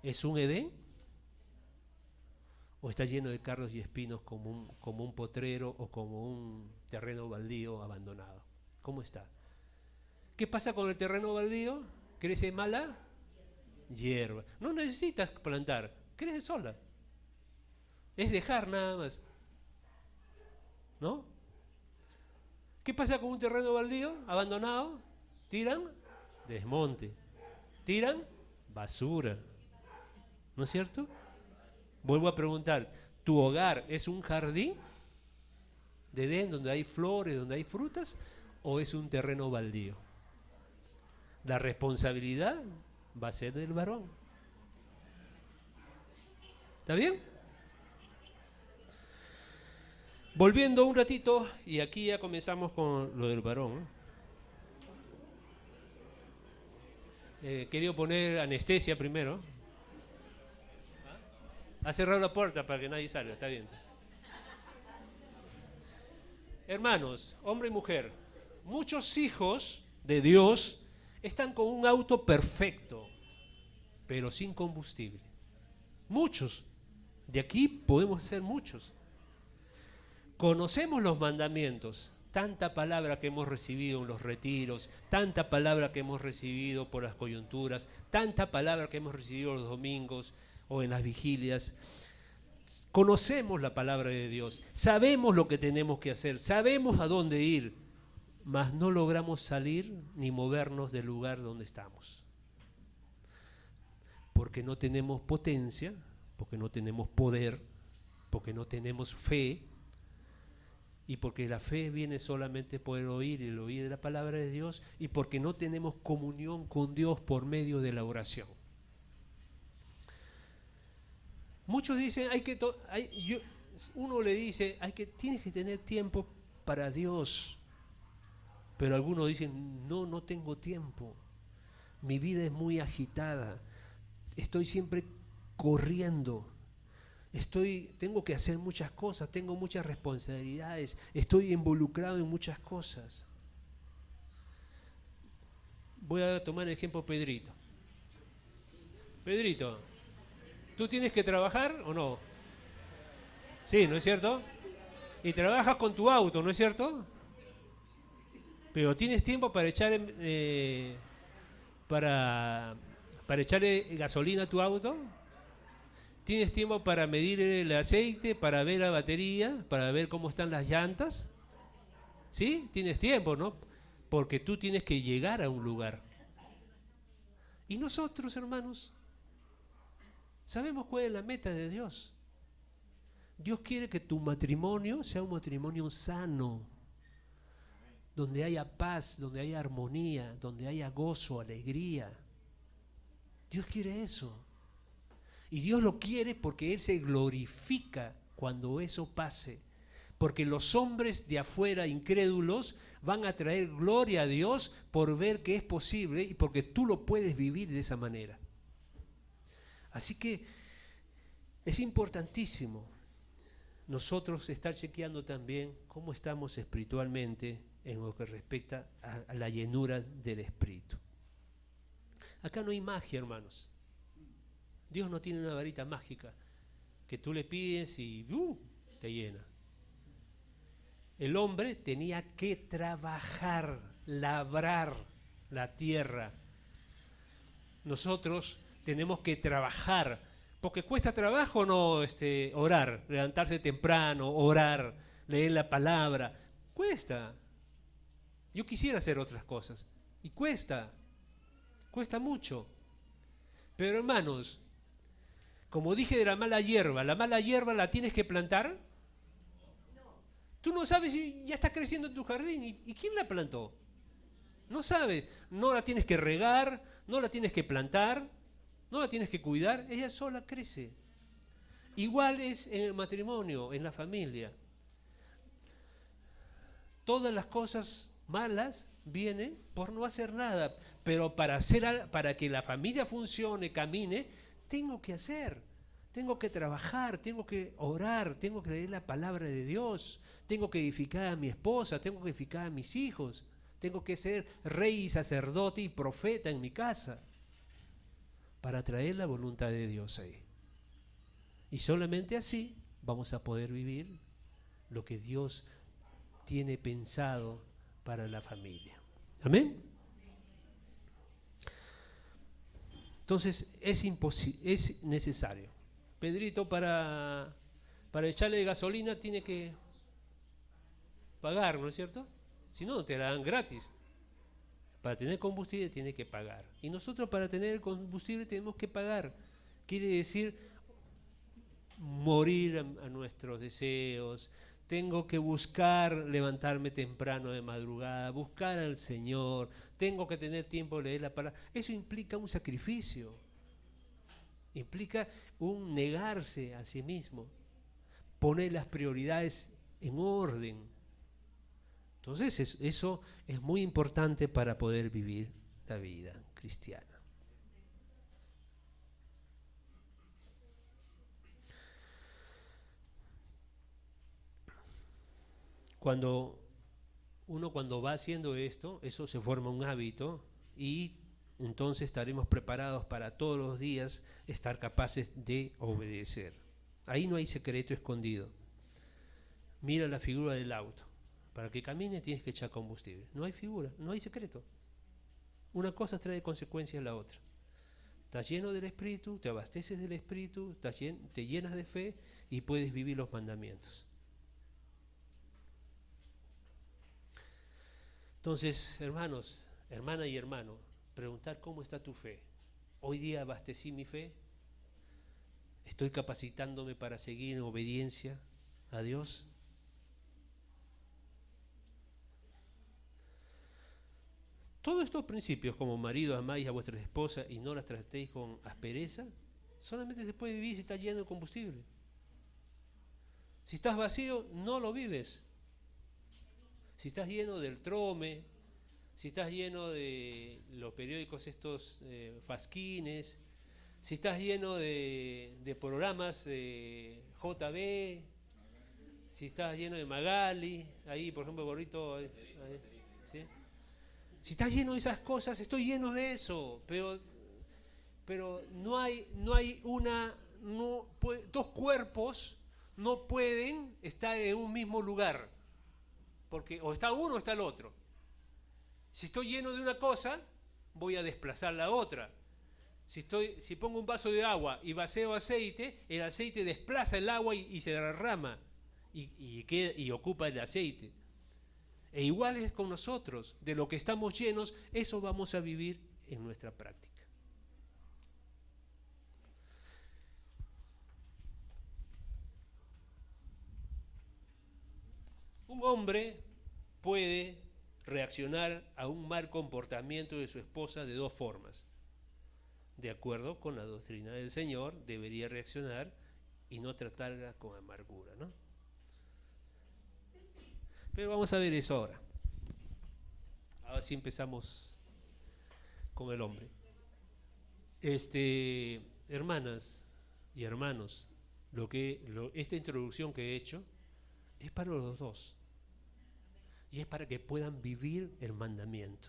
¿Es un Edén? ¿O está lleno de cardos y espinos como un potrero o como un terreno baldío abandonado? ¿Cómo está? ¿Qué pasa con el terreno baldío? ¿Crece mala? Hierba. No necesitas plantar, crece sola. Es dejar nada más. ¿No? ¿Qué pasa con un terreno baldío abandonado? ¿Tiran? Desmonte. ¿Tiran? Basura. ¿No es cierto? Vuelvo a preguntar, ¿tu hogar es un jardín de Edén donde hay flores, donde hay frutas, o es un terreno baldío? La responsabilidad va a ser del varón. ¿Está bien? Volviendo un ratito, y aquí ya comenzamos con lo del varón, ¿no? Quería poner anestesia primero. Ha cerrado la puerta para que nadie salga, está bien. Hermanos, hombre y mujer, muchos hijos de Dios están con un auto perfecto, pero sin combustible. Muchos. De aquí podemos ser muchos. Conocemos los mandamientos, tanta palabra que hemos recibido en los retiros, tanta palabra que hemos recibido por las coyunturas, tanta palabra que hemos recibido los domingos o en las vigilias. Conocemos la palabra de Dios, sabemos lo que tenemos que hacer, sabemos a dónde ir, mas no logramos salir ni movernos del lugar donde estamos. Porque no tenemos potencia, porque no tenemos poder, porque no tenemos fe, y porque la fe viene solamente por el oír de la palabra de Dios, y porque no tenemos comunión con Dios por medio de la oración. Muchos dicen, uno le dice, tienes que tener tiempo para Dios, pero algunos dicen, no tengo tiempo, mi vida es muy agitada, estoy siempre corriendo, tengo que hacer muchas cosas, tengo muchas responsabilidades, estoy involucrado en muchas cosas. Voy a tomar el ejemplo Pedrito. Pedrito, ¿tú tienes que trabajar o no? Sí, ¿no es cierto? Y trabajas con tu auto, ¿no es cierto? Pero ¿tienes tiempo para echarle gasolina a tu auto? ¿Tienes tiempo para medir el aceite, para ver la batería, para ver cómo están las llantas? ¿Sí? Tienes tiempo, ¿no? Porque tú tienes que llegar a un lugar. Y nosotros, hermanos, sabemos cuál es la meta de Dios. Dios quiere que tu matrimonio sea un matrimonio sano, donde haya paz, donde haya armonía, donde haya gozo, alegría. Dios quiere eso. Y Dios lo quiere porque Él se glorifica cuando eso pase. Porque los hombres de afuera incrédulos van a traer gloria a Dios por ver que es posible y porque tú lo puedes vivir de esa manera. Así que es importantísimo nosotros estar chequeando también cómo estamos espiritualmente en lo que respecta a la llenura del Espíritu. Acá no hay magia, hermanos. Dios no tiene una varita mágica que tú le pides y te llena. El hombre tenía que trabajar, labrar la tierra. Nosotros tenemos que trabajar, porque cuesta trabajo no orar, levantarse temprano, orar, leer la palabra. Cuesta. Yo quisiera hacer otras cosas y cuesta mucho. Pero hermanos, como dije de la mala hierba la tienes que plantar. Tú no sabes si ya está creciendo en tu jardín. ¿Y quién la plantó? No sabes. No la tienes que regar, no la tienes que plantar, no la tienes que cuidar. Ella sola crece. Igual es en el matrimonio, en la familia. Todas las cosas malas vienen por no hacer nada. Pero para que la familia funcione, camine, tengo que hacer, tengo que trabajar, tengo que orar, tengo que leer la palabra de Dios, tengo que edificar a mi esposa, tengo que edificar a mis hijos, tengo que ser rey, sacerdote y profeta en mi casa para traer la voluntad de Dios ahí. Y solamente así vamos a poder vivir lo que Dios tiene pensado para la familia. Amén. Entonces es necesario. Pedrito para echarle gasolina tiene que pagar, ¿no es cierto? Si no, no te la dan gratis. Para tener combustible tiene que pagar. Y nosotros para tener combustible tenemos que pagar. Quiere decir morir a nuestros deseos. Tengo que buscar levantarme temprano de madrugada, buscar al Señor, tengo que tener tiempo de leer la palabra. Eso implica un sacrificio, implica un negarse a sí mismo, poner las prioridades en orden. Entonces eso es muy importante para poder vivir la vida cristiana. Cuando va haciendo esto, eso se forma un hábito y entonces estaremos preparados para todos los días estar capaces de obedecer. Ahí no hay secreto escondido. Mira la figura del auto. Para que camine tienes que echar combustible. No hay figura, no hay secreto. Una cosa trae consecuencias a la otra. Estás lleno del Espíritu, te abasteces del Espíritu, te llenas de fe y puedes vivir los mandamientos. Entonces, hermanos, hermana y hermano, preguntar cómo está tu fe. Hoy día abastecí mi fe, estoy capacitándome para seguir en obediencia a Dios. Todos estos principios, como marido amáis a vuestras esposas y no las tratéis con aspereza, solamente se puede vivir si está lleno de combustible. Si estás vacío, no lo vives. Si estás lleno del trome, si estás lleno de los periódicos estos fasquines, si estás lleno de programas JB, si estás lleno de Magali, ahí por ejemplo Gorrito, ¿sí? Si estás lleno de esas cosas, estoy lleno de eso, pero dos cuerpos no pueden estar en un mismo lugar, porque o está uno o está el otro. Si estoy lleno de una cosa, voy a desplazar la otra. Si pongo un vaso de agua y vacío aceite, el aceite desplaza el agua y se derrama y ocupa el aceite. E igual es con nosotros, de lo que estamos llenos, eso vamos a vivir en nuestra práctica. Un hombre puede reaccionar a un mal comportamiento de su esposa de dos formas. De acuerdo con la doctrina del Señor, debería reaccionar y no tratarla con amargura, ¿no? Pero vamos a ver eso ahora. Ahora sí empezamos con el hombre. Hermanas y hermanos, esta introducción que he hecho es para los dos. Y es para que puedan vivir el mandamiento.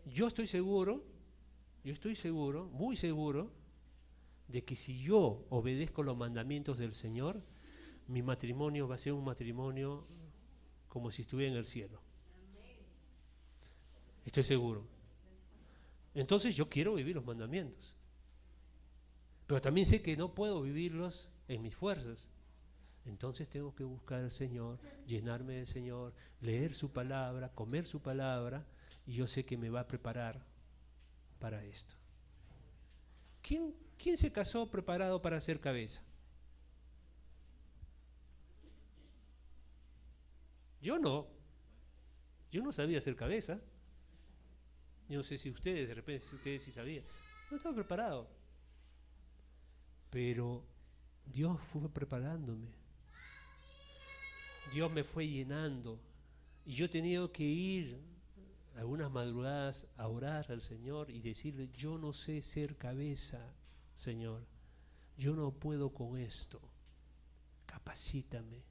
Yo estoy seguro, muy seguro, de que si yo obedezco los mandamientos del Señor, mi matrimonio va a ser un matrimonio como si estuviera en el cielo. Estoy seguro. Entonces yo quiero vivir los mandamientos. Pero también sé que no puedo vivirlos en mis fuerzas. Entonces tengo que buscar al Señor, llenarme del Señor, leer su palabra, comer su palabra, y yo sé que me va a preparar para esto. ¿Quién se casó preparado para ser cabeza? Yo no sabía ser cabeza. Yo no sé si ustedes, de repente, si ustedes sí sabían. No estaba preparado. Pero Dios fue preparándome. Dios me fue llenando. Y yo he tenido que ir algunas madrugadas a orar al Señor y decirle, yo no sé ser cabeza, Señor. Yo no puedo con esto. Capacítame.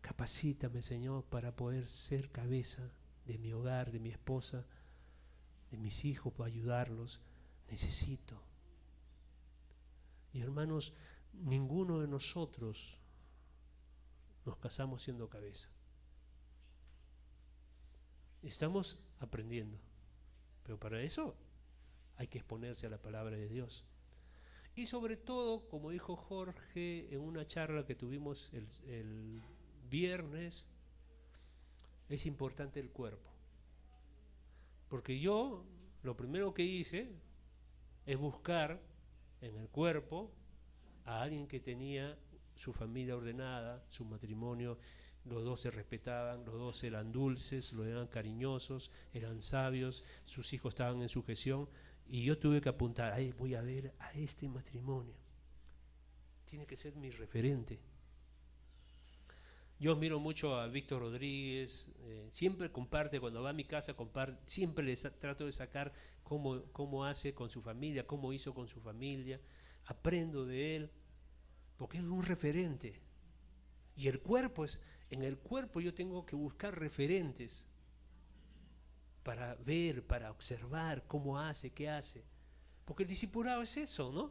Capacítame, Señor, para poder ser cabeza de mi hogar, de mi esposa, de mis hijos, para ayudarlos. Necesito. Y hermanos, ninguno de nosotros nos casamos siendo cabeza. Estamos aprendiendo. Pero para eso hay que exponerse a la palabra de Dios. Y sobre todo, como dijo Jorge en una charla que tuvimos el viernes, es importante el cuerpo. Porque yo lo primero que hice es buscar en el cuerpo a alguien que tenía su familia ordenada, su matrimonio, los dos se respetaban, los dos eran dulces, los eran cariñosos, eran sabios, sus hijos estaban en sujeción, y yo tuve que apuntar, voy a ver a este matrimonio. Tiene que ser mi referente. Yo admiro mucho a Víctor Rodríguez, siempre comparte, cuando va a mi casa, siempre trato de sacar cómo hace con su familia, cómo hizo con su familia, aprendo de él, porque es un referente. Y en el cuerpo yo tengo que buscar referentes para ver, para observar cómo hace, qué hace. Porque el discipulado es eso, ¿no?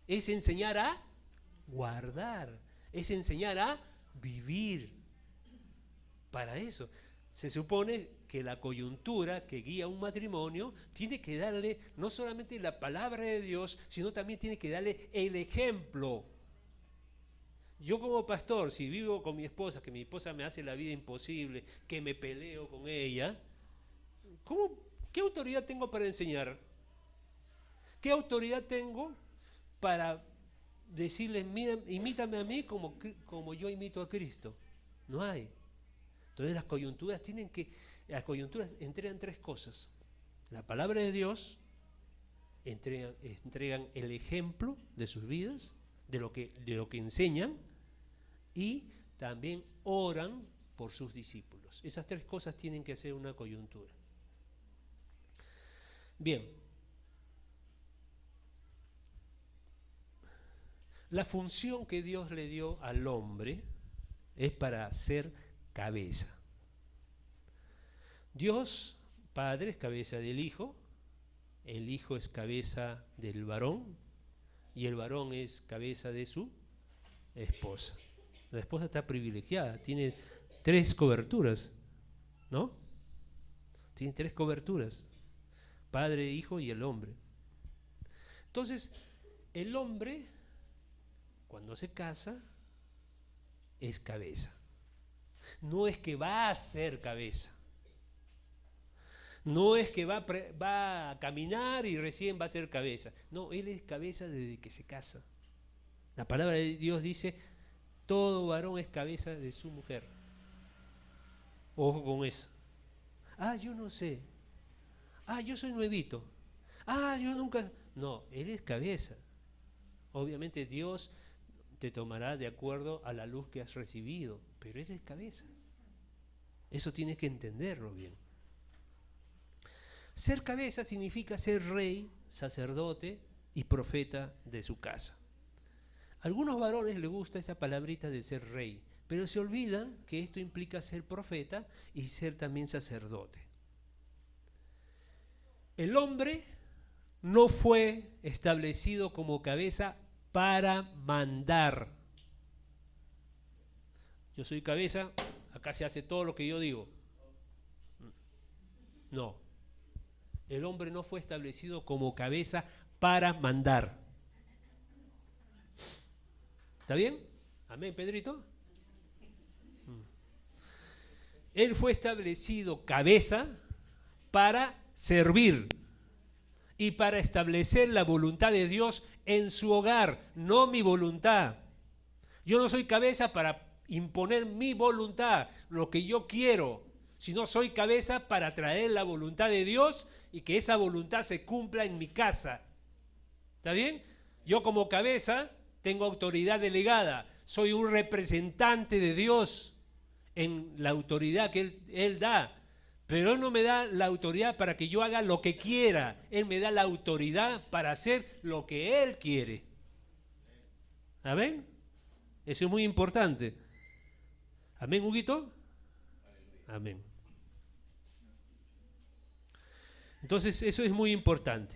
Es enseñar a guardar, es enseñar a vivir. Para eso se supone que la coyuntura que guía un matrimonio tiene que darle no solamente la palabra de Dios, sino también tiene que darle el ejemplo. Yo como pastor, si vivo con mi esposa, que mi esposa me hace la vida imposible, que me peleo con ella, ¿qué autoridad tengo para enseñar? ¿Qué autoridad tengo para decirles, mira, imítame a mí como yo imito a Cristo? No hay. Entonces las coyunturas entregan tres cosas. La palabra de Dios, entregan el ejemplo de sus vidas, de lo que enseñan, y también oran por sus discípulos. Esas tres cosas tienen que hacer una coyuntura. Bien. La función que Dios le dio al hombre es para ser cabeza. Dios Padre es cabeza del Hijo, el Hijo es cabeza del varón y el varón es cabeza de su esposa. La esposa está privilegiada, tiene 3 coberturas, ¿no? Tiene 3 coberturas, Padre, Hijo y el hombre. Entonces, el hombre, cuando se casa, es cabeza. No es que va a ser cabeza. No es que va a caminar y recién va a ser cabeza. No, él es cabeza desde que se casa. La palabra de Dios dice, todo varón es cabeza de su mujer. Ojo con eso. Yo no sé. Yo soy nuevito. Yo nunca... No, él es cabeza. Obviamente Dios te tomará de acuerdo a la luz que has recibido, pero él es cabeza. Eso tienes que entenderlo bien. Ser cabeza significa ser rey, sacerdote y profeta de su casa. A algunos varones les gusta esa palabrita de ser rey, pero se olvidan que esto implica ser profeta y ser también sacerdote. El hombre no fue establecido como cabeza para mandar. Yo soy cabeza, acá se hace todo lo que yo digo. No. El hombre no fue establecido como cabeza para mandar. ¿Está bien? Amén, Pedrito. Él fue establecido cabeza para servir y para establecer la voluntad de Dios en su hogar, no mi voluntad. Yo no soy cabeza para imponer mi voluntad, lo que yo quiero, sino soy cabeza para traer la voluntad de Dios y que esa voluntad se cumpla en mi casa. ¿Está bien? Yo como cabeza tengo autoridad delegada, soy un representante de Dios en la autoridad que Él da, pero Él no me da la autoridad para que yo haga lo que quiera, Él me da la autoridad para hacer lo que Él quiere. ¿Amén? Eso es muy importante. ¿Amén, Huguito? Amén. Entonces, eso es muy importante.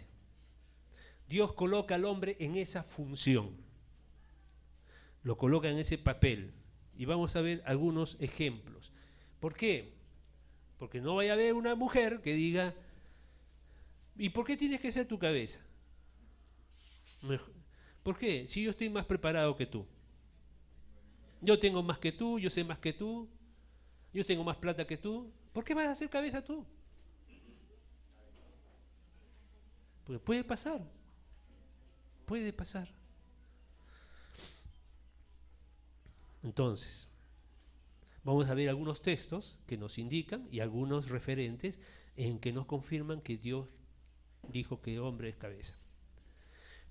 Dios coloca al hombre en esa función. Lo coloca en ese papel. Y vamos a ver algunos ejemplos. ¿Por qué? Porque no vaya a haber una mujer que diga, ¿y por qué tienes que ser tu cabeza? ¿Por qué? Si yo estoy más preparado que tú. Yo tengo más que tú, yo sé más que tú, yo tengo más plata que tú. ¿Por qué vas a ser cabeza tú? Porque puede pasar. Puede pasar. Entonces, vamos a ver algunos textos que nos indican y algunos referentes en que nos confirman que Dios dijo que el hombre es cabeza.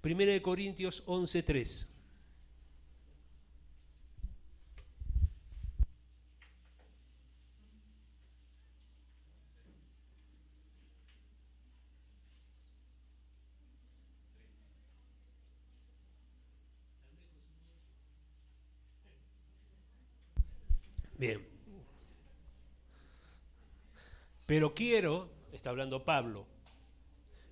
1 Corintios 11:3. Bien. Pero quiero, está hablando Pablo,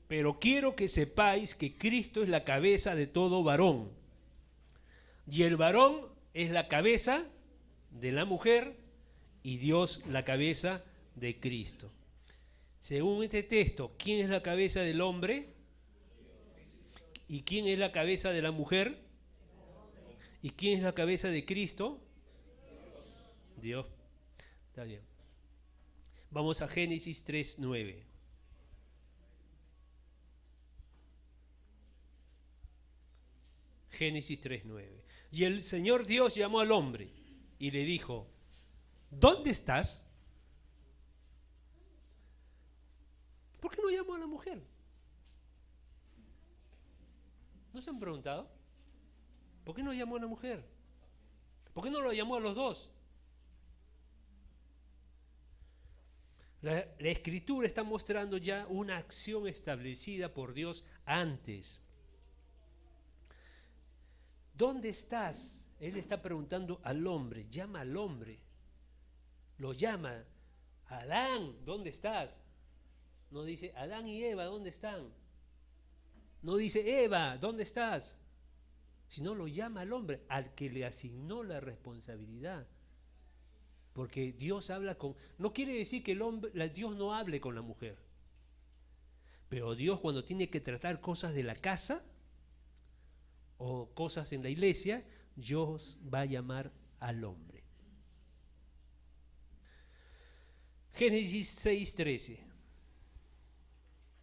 pero quiero que sepáis que Cristo es la cabeza de todo varón. Y el varón es la cabeza de la mujer y Dios la cabeza de Cristo. Según este texto, ¿quién es la cabeza del hombre? ¿Y quién es la cabeza de la mujer? ¿Y quién es la cabeza de Cristo? Dios. Está bien. Vamos a Génesis 3:9. Génesis 3:9. Y el Señor Dios llamó al hombre y le dijo, ¿dónde estás? ¿Por qué no llamó a la mujer? ¿No se han preguntado? ¿Por qué no llamó a la mujer? ¿Por qué no lo llamó a los dos? La Escritura está mostrando ya una acción establecida por Dios antes. ¿Dónde estás? Él está preguntando al hombre, llama al hombre. Lo llama. Adán, ¿dónde estás? No dice, Adán y Eva, ¿dónde están? No dice, Eva, ¿dónde estás? Sino lo llama al hombre, al que le asignó la responsabilidad. Porque Dios habla con... No quiere decir que Dios no hable con la mujer. Pero Dios, cuando tiene que tratar cosas de la casa o cosas en la iglesia, Dios va a llamar al hombre. Génesis 6:13.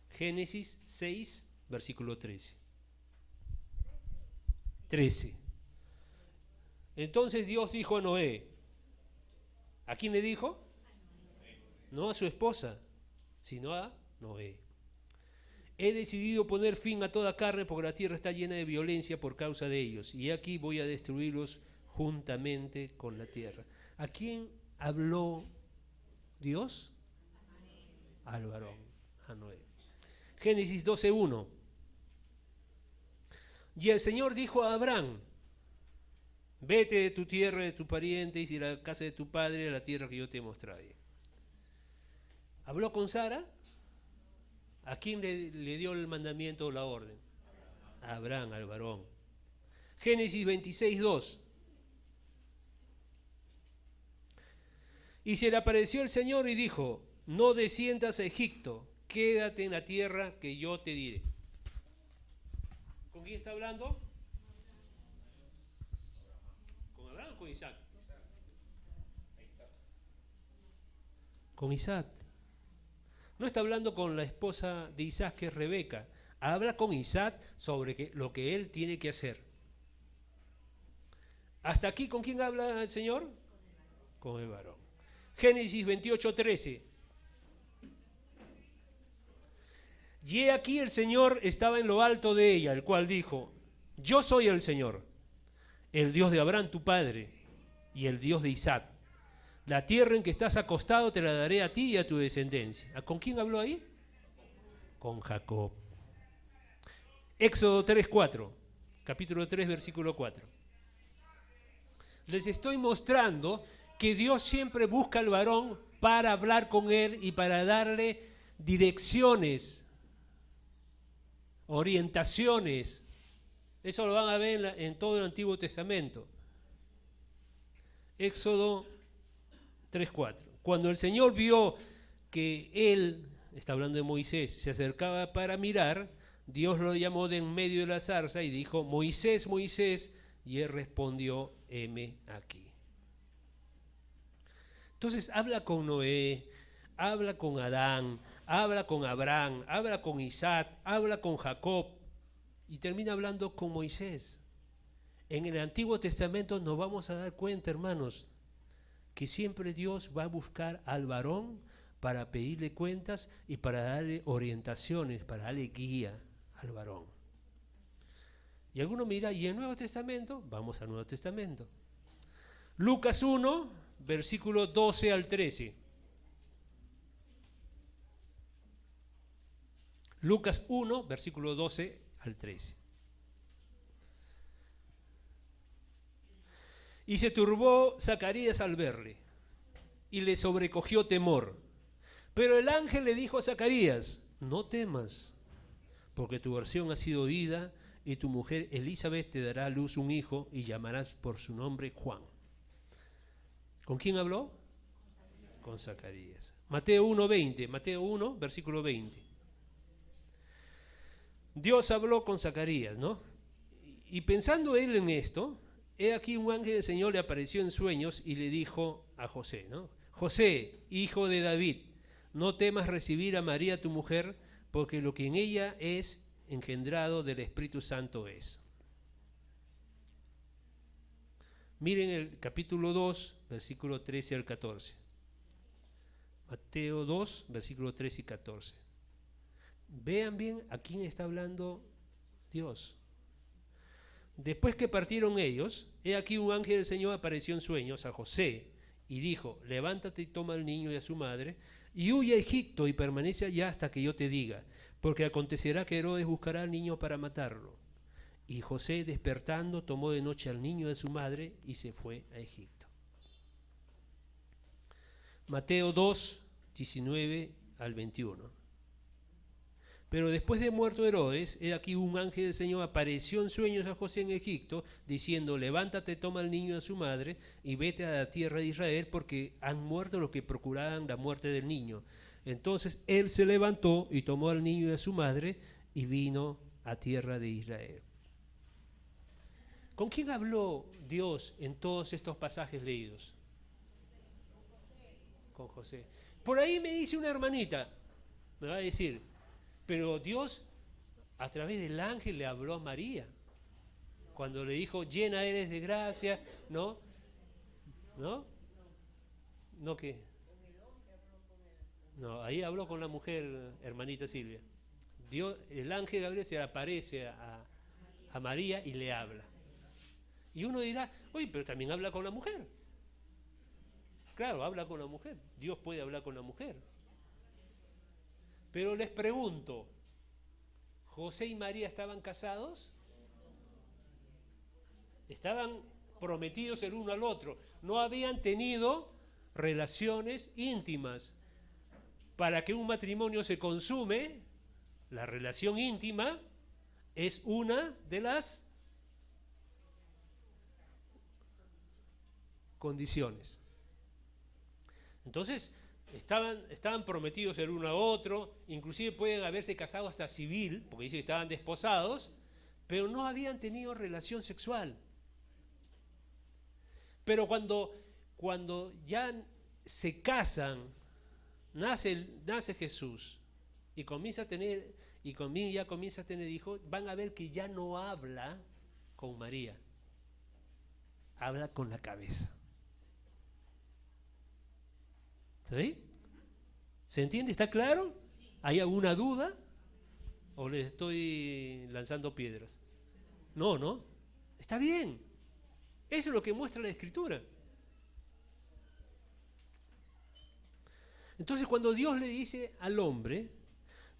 Génesis 6, versículo 13. 13. Entonces Dios dijo a Noé, ¿a quién le dijo? No a su esposa, sino a Noé. He decidido poner fin a toda carne porque la tierra está llena de violencia por causa de ellos. Y aquí voy a destruirlos juntamente con la tierra. ¿A quién habló Dios? Al varón, a Noé. Génesis 12:1. Y el Señor dijo a Abraham, vete de tu tierra, de tu pariente y de la casa de tu padre a la tierra que yo te mostraré. ¿Habló con Sara? ¿A quién le dio el mandamiento o la orden? A Abraham, al varón. Génesis 26:2. Y se le apareció el Señor y dijo, no desciendas a Egipto, quédate en la tierra que yo te diré. ¿Con quién está hablando? ¿Con Abraham o con Isaac? Con Isaac. No está hablando con la esposa de Isaac, que es Rebeca. Habla con Isaac sobre lo que él tiene que hacer. ¿Hasta aquí con quién habla el Señor? Con el varón. Génesis 28:13. Y he aquí el Señor estaba en lo alto de ella, el cual dijo, yo soy el Señor, el Dios de Abraham tu padre, y el Dios de Isaac. La tierra en que estás acostado te la daré a ti y a tu descendencia. ¿Con quién habló ahí? Con Jacob. Éxodo 3:4, capítulo 3, versículo 4. Les estoy mostrando que Dios siempre busca al varón para hablar con él y para darle direcciones, orientaciones. Eso lo van a ver en todo el Antiguo Testamento. Éxodo 3:4. Cuando el Señor vio que él, está hablando de Moisés, se acercaba para mirar, Dios lo llamó de en medio de la zarza y dijo, Moisés, Moisés, y él respondió, heme aquí. Entonces habla con Noé, habla con Adán, habla con Abraham, habla con Isaac, habla con Jacob y termina hablando con Moisés. En el Antiguo Testamento nos vamos a dar cuenta, hermanos, que siempre Dios va a buscar al varón para pedirle cuentas y para darle orientaciones, para darle guía al varón. Y alguno mira, ¿y el Nuevo Testamento? Vamos al Nuevo Testamento. Lucas 1, versículo 12 al 13. Lucas 1, versículo 12 al 13. Y se turbó Zacarías al verle, y le sobrecogió temor. Pero el ángel le dijo a Zacarías, no temas, porque tu oración ha sido oída y tu mujer Elizabeth te dará a luz un hijo y llamarás por su nombre Juan. ¿Con quién habló? Con Zacarías. Mateo 1:20, Mateo 1, versículo 20. Dios habló con Zacarías, ¿no? Y pensando él en esto, he aquí un ángel del Señor le apareció en sueños y le dijo a José, ¿no? José, hijo de David, no temas recibir a María tu mujer, porque lo que en ella es engendrado del Espíritu Santo es. Miren el capítulo 2, versículo 13 al 14. Mateo 2, versículo 13 y 14. Vean bien a quién está hablando Dios. Después que partieron ellos, he aquí un ángel del Señor apareció en sueños a José y dijo, levántate y toma al niño y a su madre y huye a Egipto y permanece allá hasta que yo te diga, porque acontecerá que Herodes buscará al niño para matarlo. Y José, despertando, tomó de noche al niño de su madre y se fue a Egipto. Mateo 2, 19 al 21. Pero después de muerto Herodes, he aquí un ángel del Señor apareció en sueños a José en Egipto, diciendo, levántate, toma al niño de su madre y vete a la tierra de Israel, porque han muerto los que procuraban la muerte del niño. Entonces él se levantó y tomó al niño de su madre y vino a tierra de Israel. ¿Con quién habló Dios en todos estos pasajes leídos? Con José. Por ahí me dice una hermanita, me va a decir, pero Dios a través del ángel le habló a María, cuando le dijo, llena eres de gracia, ¿no? ¿No? ¿No qué? No, ahí habló con la mujer, hermanita Silvia. Dios, el ángel Gabriel se aparece a María y le habla. Y uno dirá, oye, pero también habla con la mujer. Claro, habla con la mujer. Dios puede hablar con la mujer. Pero les pregunto, ¿José y María estaban casados? Estaban prometidos el uno al otro. No habían tenido relaciones íntimas. Para que un matrimonio se consume, la relación íntima es una de las condiciones. Entonces, estaban prometidos el uno a otro, inclusive pueden haberse casado hasta civil, porque dice que estaban desposados, pero no habían tenido relación sexual. Pero cuando ya se casan, nace Jesús y comienza a tener, y ya comienza a tener hijos, van a ver que ya no habla con María, habla con la cabeza. ¿Sí? ¿Se entiende? ¿Está claro? ¿Hay alguna duda? ¿O les estoy lanzando piedras? No. Está bien. Eso es lo que muestra la Escritura. Entonces, cuando Dios le dice al hombre,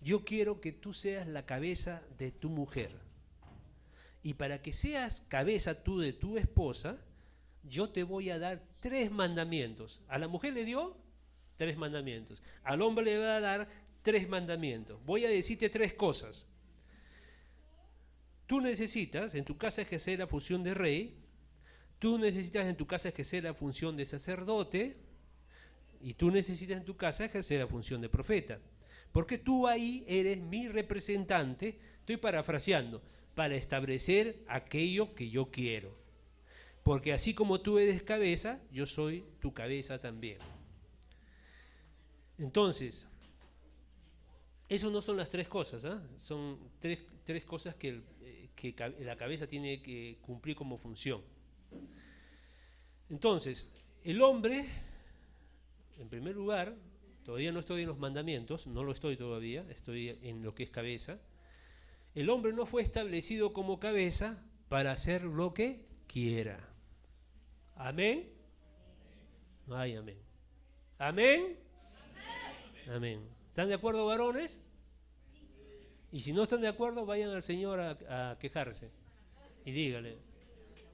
yo quiero que tú seas la cabeza de tu mujer, y para que seas cabeza tú de tu esposa, yo te voy a dar 3 mandamientos. A la mujer le dio 3 mandamientos. Al hombre le va a dar 3 mandamientos. Voy a decirte 3 cosas. Tú necesitas en tu casa ejercer la función de rey, tú necesitas en tu casa ejercer la función de sacerdote, y tú necesitas en tu casa ejercer la función de profeta. Porque tú ahí eres mi representante, estoy parafraseando, para establecer aquello que yo quiero. Porque así como tú eres cabeza, yo soy tu cabeza también. Entonces, eso no son las 3 cosas, ¿eh? Son tres cosas que la cabeza tiene que cumplir como función. Entonces, el hombre, en primer lugar, todavía no estoy en los mandamientos, no lo estoy todavía, estoy en lo que es cabeza. El hombre no fue establecido como cabeza para hacer lo que quiera. ¿Amén? Ay, amén. ¿Amén? Amén. ¿Están de acuerdo, varones? Y si no están de acuerdo, vayan al Señor a quejarse. Y díganle.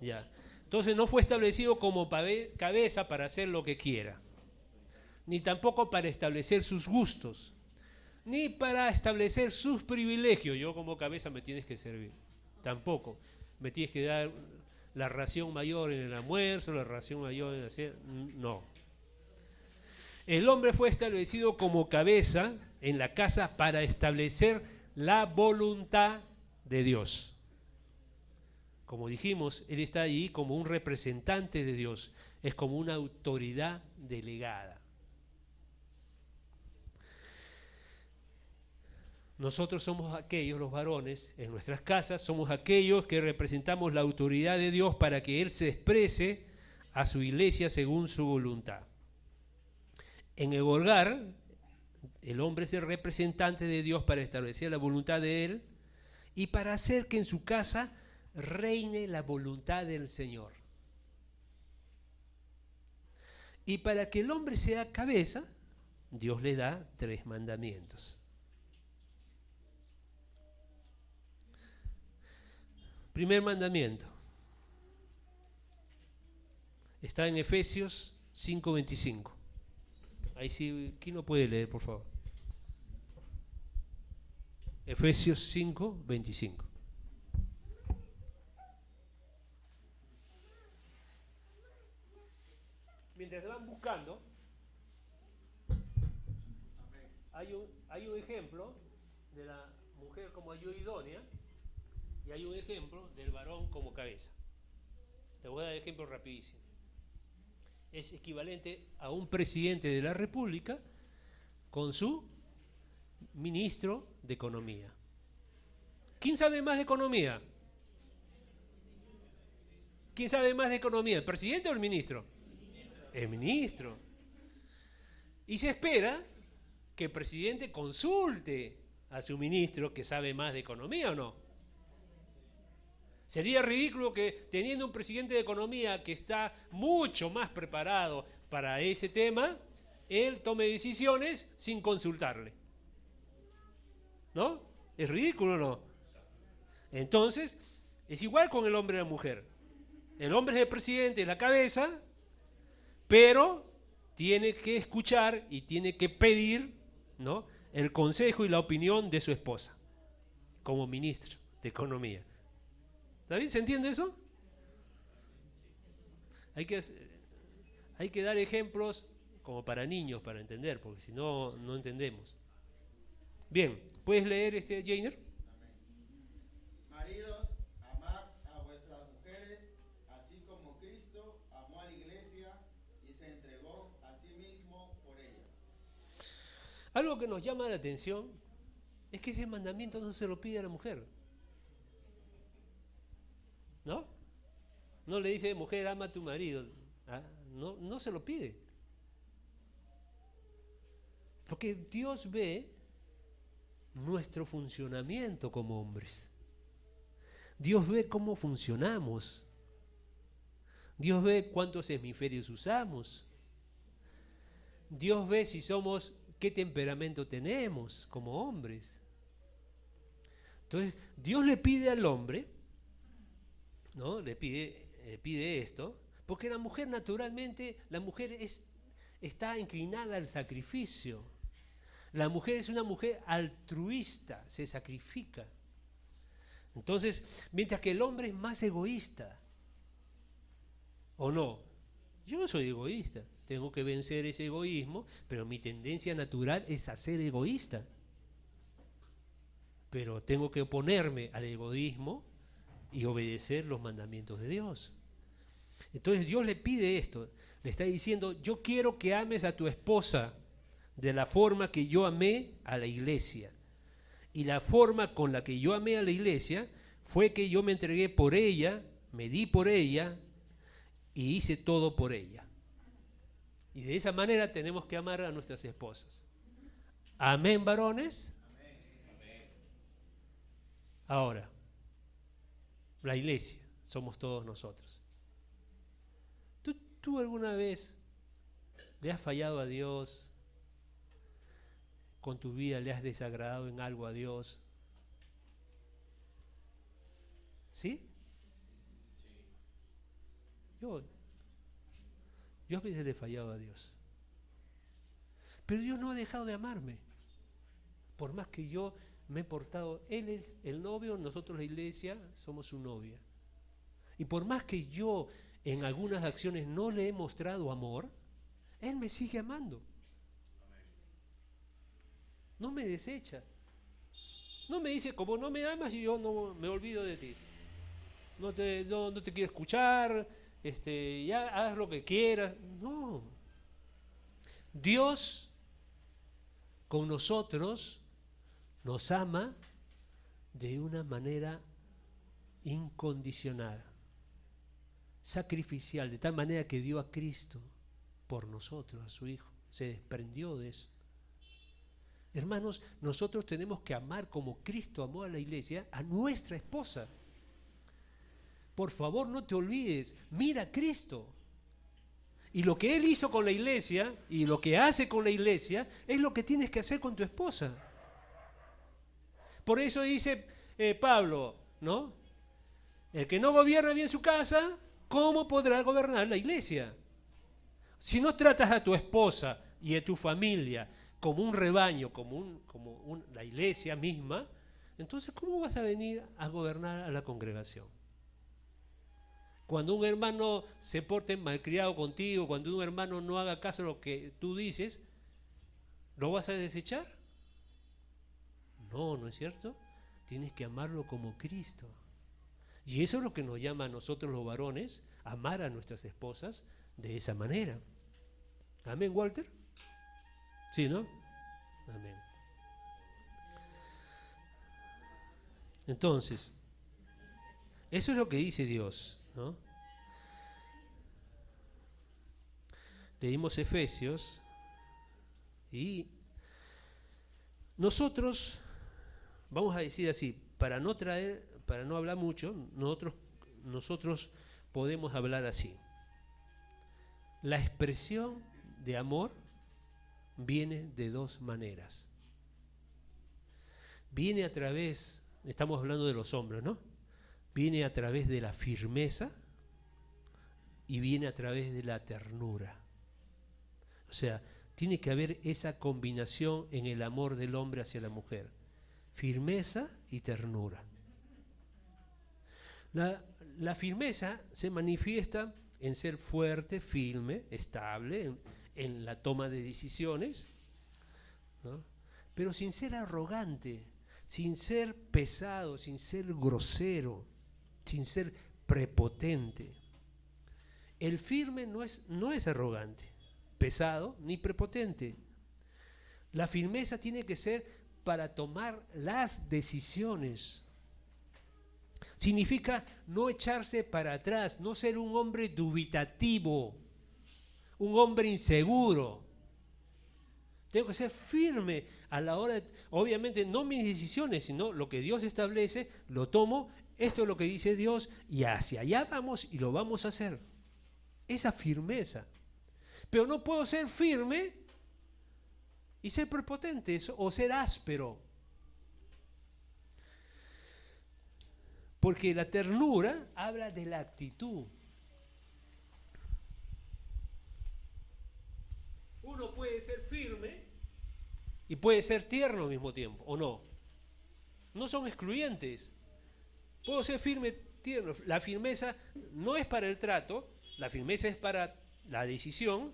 Ya. Entonces no fue establecido como cabeza para hacer lo que quiera. ni tampoco para establecer sus gustos, ni para establecer sus privilegios. Yo como cabeza me tienes que servir. Tampoco. Me tienes que dar la ración mayor en el almuerzo, la ración mayor en la cena. No. El hombre fue establecido como cabeza en la casa para establecer la voluntad de Dios. Como dijimos, él está ahí como un representante de Dios. Es como una autoridad delegada. Nosotros somos aquellos, los varones, en nuestras casas, somos aquellos que representamos la autoridad de Dios para que Él se exprese a su iglesia según su voluntad. En el hogar, el hombre es el representante de Dios para establecer la voluntad de Él y para hacer que en su casa reine la voluntad del Señor. Y para que el hombre sea cabeza, Dios le da 3 mandamientos. Primer mandamiento. Está en Efesios 5:25. Ahí sí, ¿quién lo puede leer, por favor? Efesios 5:25. Mientras van buscando, hay un ejemplo de la mujer como ayuda idónea y hay un ejemplo del varón como cabeza. Le voy a dar ejemplo rapidísimo. Es equivalente a un presidente de la República con su ministro de Economía. ¿Quién sabe más de economía? ¿Quién sabe más de economía, el presidente o el ministro? El ministro. Y se espera que el presidente consulte a su ministro que sabe más de economía, ¿o no? Sería ridículo que teniendo un presidente de economía que está mucho más preparado para ese tema, él tome decisiones sin consultarle. ¿No? ¿Es ridículo o no? Entonces, es igual con el hombre y la mujer. El hombre es el presidente, es la cabeza, pero tiene que escuchar y tiene que pedir, ¿no?, el consejo y la opinión de su esposa como ministro de Economía. ¿Está bien? ¿Se entiende eso? Hay que dar ejemplos como para niños para entender, porque si no, no entendemos. Bien, ¿puedes leer Jainer? Maridos, amad a vuestras mujeres, así como Cristo amó a la iglesia y se entregó a sí mismo por ella. Algo que nos llama la atención es que ese mandamiento no se lo pide a la mujer. ¿No? No le dice, mujer, ama a tu marido. No, no se lo pide. Porque Dios ve nuestro funcionamiento como hombres. Dios ve cómo funcionamos. Dios ve cuántos hemisferios usamos. Dios ve si somos, qué temperamento tenemos como hombres. Entonces, Dios le pide al hombre, ¿no? Le pide esto, porque la mujer naturalmente, está inclinada al sacrificio. La mujer es una mujer altruista, se sacrifica. Entonces, mientras que el hombre es más egoísta, ¿o no? Yo soy egoísta, tengo que vencer ese egoísmo, pero mi tendencia natural es a ser egoísta. Pero tengo que oponerme al egoísmo y obedecer los mandamientos de Dios. Entonces Dios le pide esto, le está diciendo, yo quiero que ames a tu esposa de la forma que yo amé a la iglesia. Y la forma con la que yo amé a la iglesia fue que yo me entregué por ella, me di por ella y hice todo por ella. Y de esa manera tenemos que amar a nuestras esposas. Amén, varones. Amén. Ahora, la iglesia somos todos nosotros. ¿Tú alguna vez le has fallado a Dios? ¿Con tu vida le has desagradado en algo a Dios? ¿Sí? Yo a veces le he fallado a Dios. Pero Dios no ha dejado de amarme. Por más que yo me he portado, Él es el novio, nosotros la iglesia somos su novia. Y por más que yo en algunas acciones no le he mostrado amor, Él me sigue amando. No me desecha. No me dice, como no me amas y yo no me olvido de ti. No te quiero escuchar, ya haz lo que quieras. No. Dios con nosotros nos ama de una manera incondicional, sacrificial, de tal manera que dio a Cristo por nosotros, a su Hijo. Se desprendió de eso. Hermanos, nosotros tenemos que amar como Cristo amó a la iglesia, a nuestra esposa. Por favor, no te olvides, mira a Cristo. Y lo que Él hizo con la iglesia y lo que hace con la iglesia es lo que tienes que hacer con tu esposa. Por eso dice Pablo, ¿no? El que no gobierna bien su casa, ¿cómo podrá gobernar la iglesia? Si no tratas a tu esposa y a tu familia como un rebaño, como la iglesia misma, entonces ¿cómo vas a venir a gobernar a la congregación? Cuando un hermano se porte malcriado contigo, cuando un hermano no haga caso a lo que tú dices, ¿lo vas a desechar? No, ¿no es cierto? Tienes que amarlo como Cristo. Y eso es lo que nos llama a nosotros los varones, amar a nuestras esposas de esa manera. ¿Amén, Walter? Sí, ¿no? Amén. Entonces, eso es lo que dice Dios, ¿no? Leímos Efesios y nosotros, vamos a decir así, para no hablar mucho, nosotros podemos hablar así. La expresión de amor viene de dos maneras. Viene a través, estamos hablando de los hombres, ¿no? Viene a través de la firmeza y viene a través de la ternura. O sea, tiene que haber esa combinación en el amor del hombre hacia la mujer. Firmeza y ternura. La firmeza se manifiesta en ser fuerte, firme, estable, en la toma de decisiones, ¿no? Pero sin ser arrogante, sin ser pesado, sin ser grosero, sin ser prepotente. El firme no es arrogante, pesado ni prepotente. La firmeza tiene que ser para tomar las decisiones. Significa no echarse para atrás, no ser un hombre dubitativo, un hombre inseguro. Tengo que ser firme a la hora, obviamente no mis decisiones, sino lo que Dios establece, lo tomo, esto es lo que dice Dios y hacia allá vamos y lo vamos a hacer. Esa firmeza. Pero no puedo ser firme y ser prepotente o ser áspero. Porque la ternura habla de la actitud. Uno puede ser firme y puede ser tierno al mismo tiempo, ¿o no? No son excluyentes. Puedo ser firme, tierno. La firmeza no es para el trato, la firmeza es para la decisión.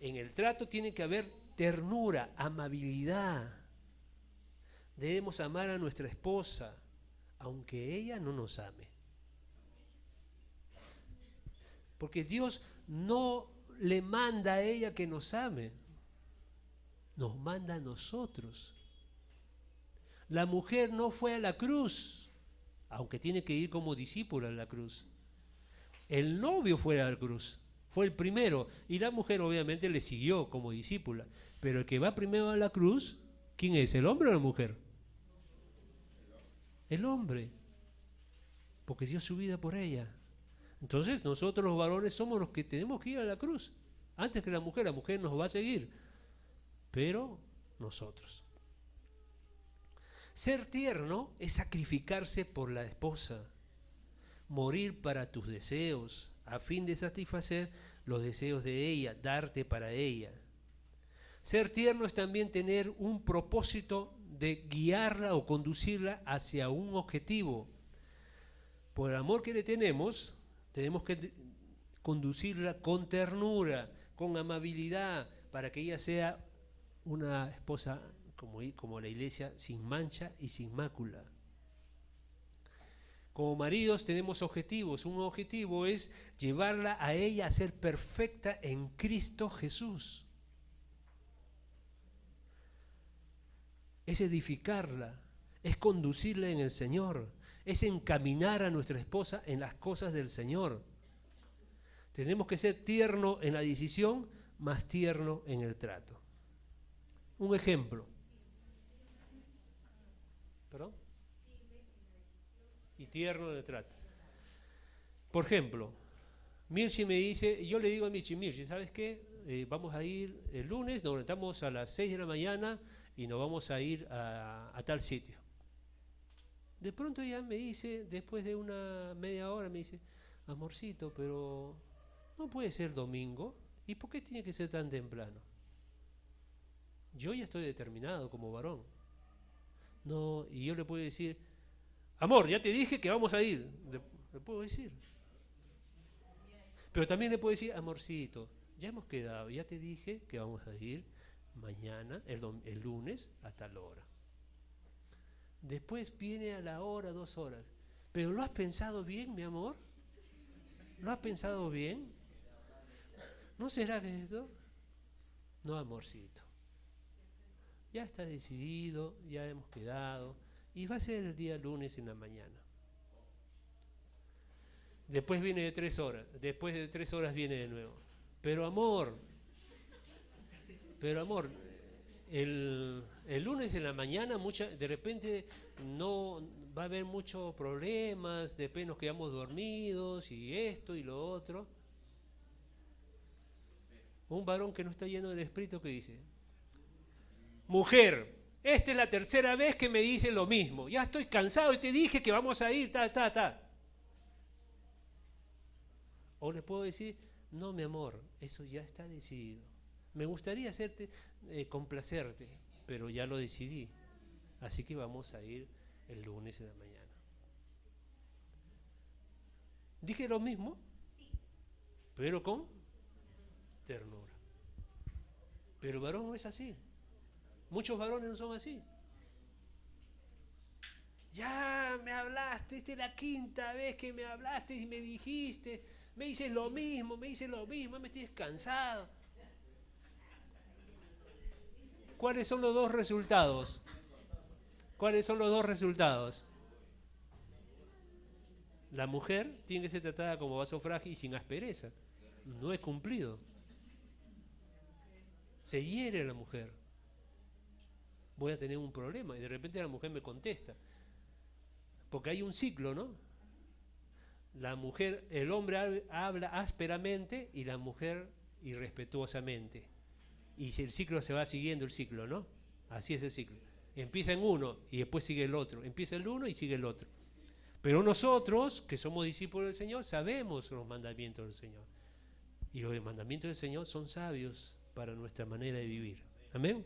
En el trato tiene que haber ternura, amabilidad. Debemos amar a nuestra esposa, aunque ella no nos ame. Porque Dios no le manda a ella que nos ame, nos manda a nosotros. La mujer no fue a la cruz, aunque tiene que ir como discípula a la cruz. El novio fue a la cruz, fue el primero, y la mujer obviamente le siguió como discípula. Pero el que va primero a la cruz, ¿quién es? ¿El hombre o la mujer? El hombre, porque dio su vida por ella. Entonces nosotros los varones somos los que tenemos que ir a la cruz. Antes que la mujer nos va a seguir, pero nosotros. Ser tierno es sacrificarse por la esposa, morir para tus deseos, a fin de satisfacer los deseos de ella, darte para ella. Ser tierno es también tener un propósito de guiarla o conducirla hacia un objetivo. Por el amor que le tenemos que conducirla con ternura, con amabilidad, para que ella sea una esposa como la iglesia, sin mancha y sin mácula. Como maridos tenemos objetivos. Un objetivo es llevarla a ella a ser perfecta en Cristo Jesús. Es edificarla, es conducirla en el Señor, es encaminar a nuestra esposa en las cosas del Señor. Tenemos que ser tierno en la decisión, más tierno en el trato. Un ejemplo. ¿Perdón? Y tierno en el trato. Por ejemplo, Mirchi me dice, yo le digo a Mirchi, ¿sabes qué? Vamos a ir el lunes, nos levantamos a las 6 de la mañana y nos vamos a ir a tal sitio. De pronto ella me dice, después de una media hora, me dice, amorcito, pero no puede ser domingo. ¿Y por qué tiene que ser tan temprano? Yo ya estoy determinado como varón. No, y yo le puedo decir, amor, ya te dije que vamos a ir. Le puedo decir. Pero también le puedo decir, amorcito, ya hemos quedado, ya te dije que vamos a ir mañana, el lunes, a tal hora. Después viene a la hora, 2 horas. ¿Pero lo has pensado bien, mi amor? ¿Lo has pensado bien? ¿No será que esto? No, amorcito. Ya está decidido, ya hemos quedado, y va a ser el día lunes en la mañana. Después viene de 3 horas, después de 3 horas viene de nuevo. Pero amor, el lunes en la mañana de repente no va a haber muchos problemas, después nos quedamos dormidos y esto y lo otro. Un varón que no está lleno del Espíritu, que dice, mujer, esta es la tercera vez que me dice lo mismo, ya estoy cansado y te dije que vamos a ir, ta. O le puedo decir, no, mi amor, eso ya está decidido. Me gustaría complacerte, pero ya lo decidí. Así que vamos a ir el lunes en la mañana. ¿Dije lo mismo? Pero con ternura. Pero el varón no es así. Muchos varones no son así. Ya me hablaste, esta es la 5ª vez que me hablaste y me dijiste, me dices lo mismo, me tienes cansado. ¿Cuáles son los dos resultados? La mujer tiene que ser tratada como vaso frágil y sin aspereza. No es cumplido. Se hiere la mujer. Voy a tener un problema. Y de repente la mujer me contesta. Porque hay un ciclo, ¿no? El hombre habla ásperamente y la mujer irrespetuosamente. Y si el ciclo se va siguiendo el ciclo, ¿no? Así es el ciclo. Empieza en uno y después sigue el otro. Empieza el uno y sigue el otro. Pero nosotros, que somos discípulos del Señor, sabemos los mandamientos del Señor. Y los mandamientos del Señor son sabios para nuestra manera de vivir. Amén.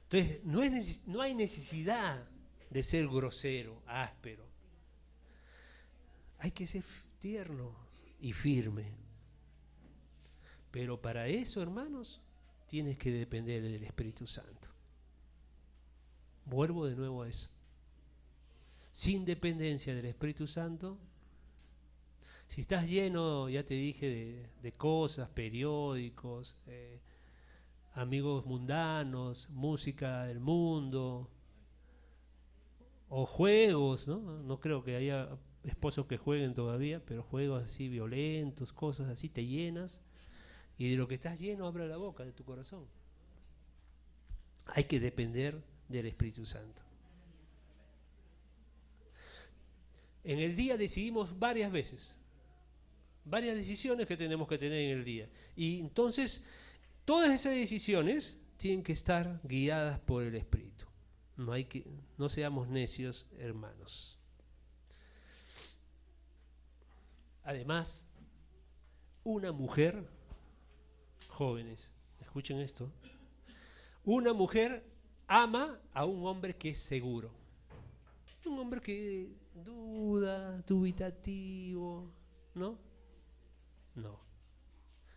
Entonces, no hay necesidad de ser grosero, áspero. Hay que ser tierno y firme. Pero para eso, hermanos, tienes que depender del Espíritu Santo. Vuelvo de nuevo a eso. Sin dependencia del Espíritu Santo, si estás lleno, ya te dije, de cosas, periódicos, amigos mundanos, música del mundo, o juegos, ¿no? No creo que haya esposos que jueguen todavía, pero juegos así violentos, cosas así, te llenas, y de lo que estás lleno, abre la boca de tu corazón. Hay que depender del Espíritu Santo. En el día decidimos varias veces, varias decisiones que tenemos que tener en el día. Y entonces, todas esas decisiones tienen que estar guiadas por el Espíritu. No seamos necios, hermanos. Además, una mujer, jóvenes, escuchen esto, una mujer ama a un hombre que es seguro. Un hombre que duda, dubitativo, ¿no? No.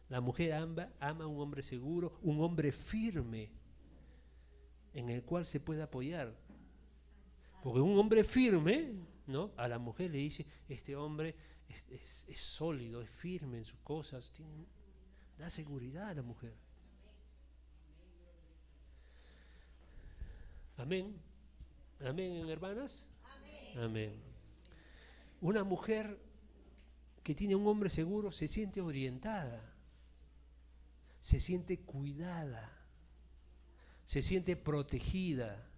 La mujer ama a un hombre seguro, un hombre firme, en el cual se puede apoyar. Porque un hombre firme, ¿no? A la mujer le dice, este hombre es sólido, es firme en sus cosas, da seguridad a la mujer. Amén. Amén, hermanas. Amén. Amén. Una mujer que tiene un hombre seguro se siente orientada, se siente cuidada, se siente protegida.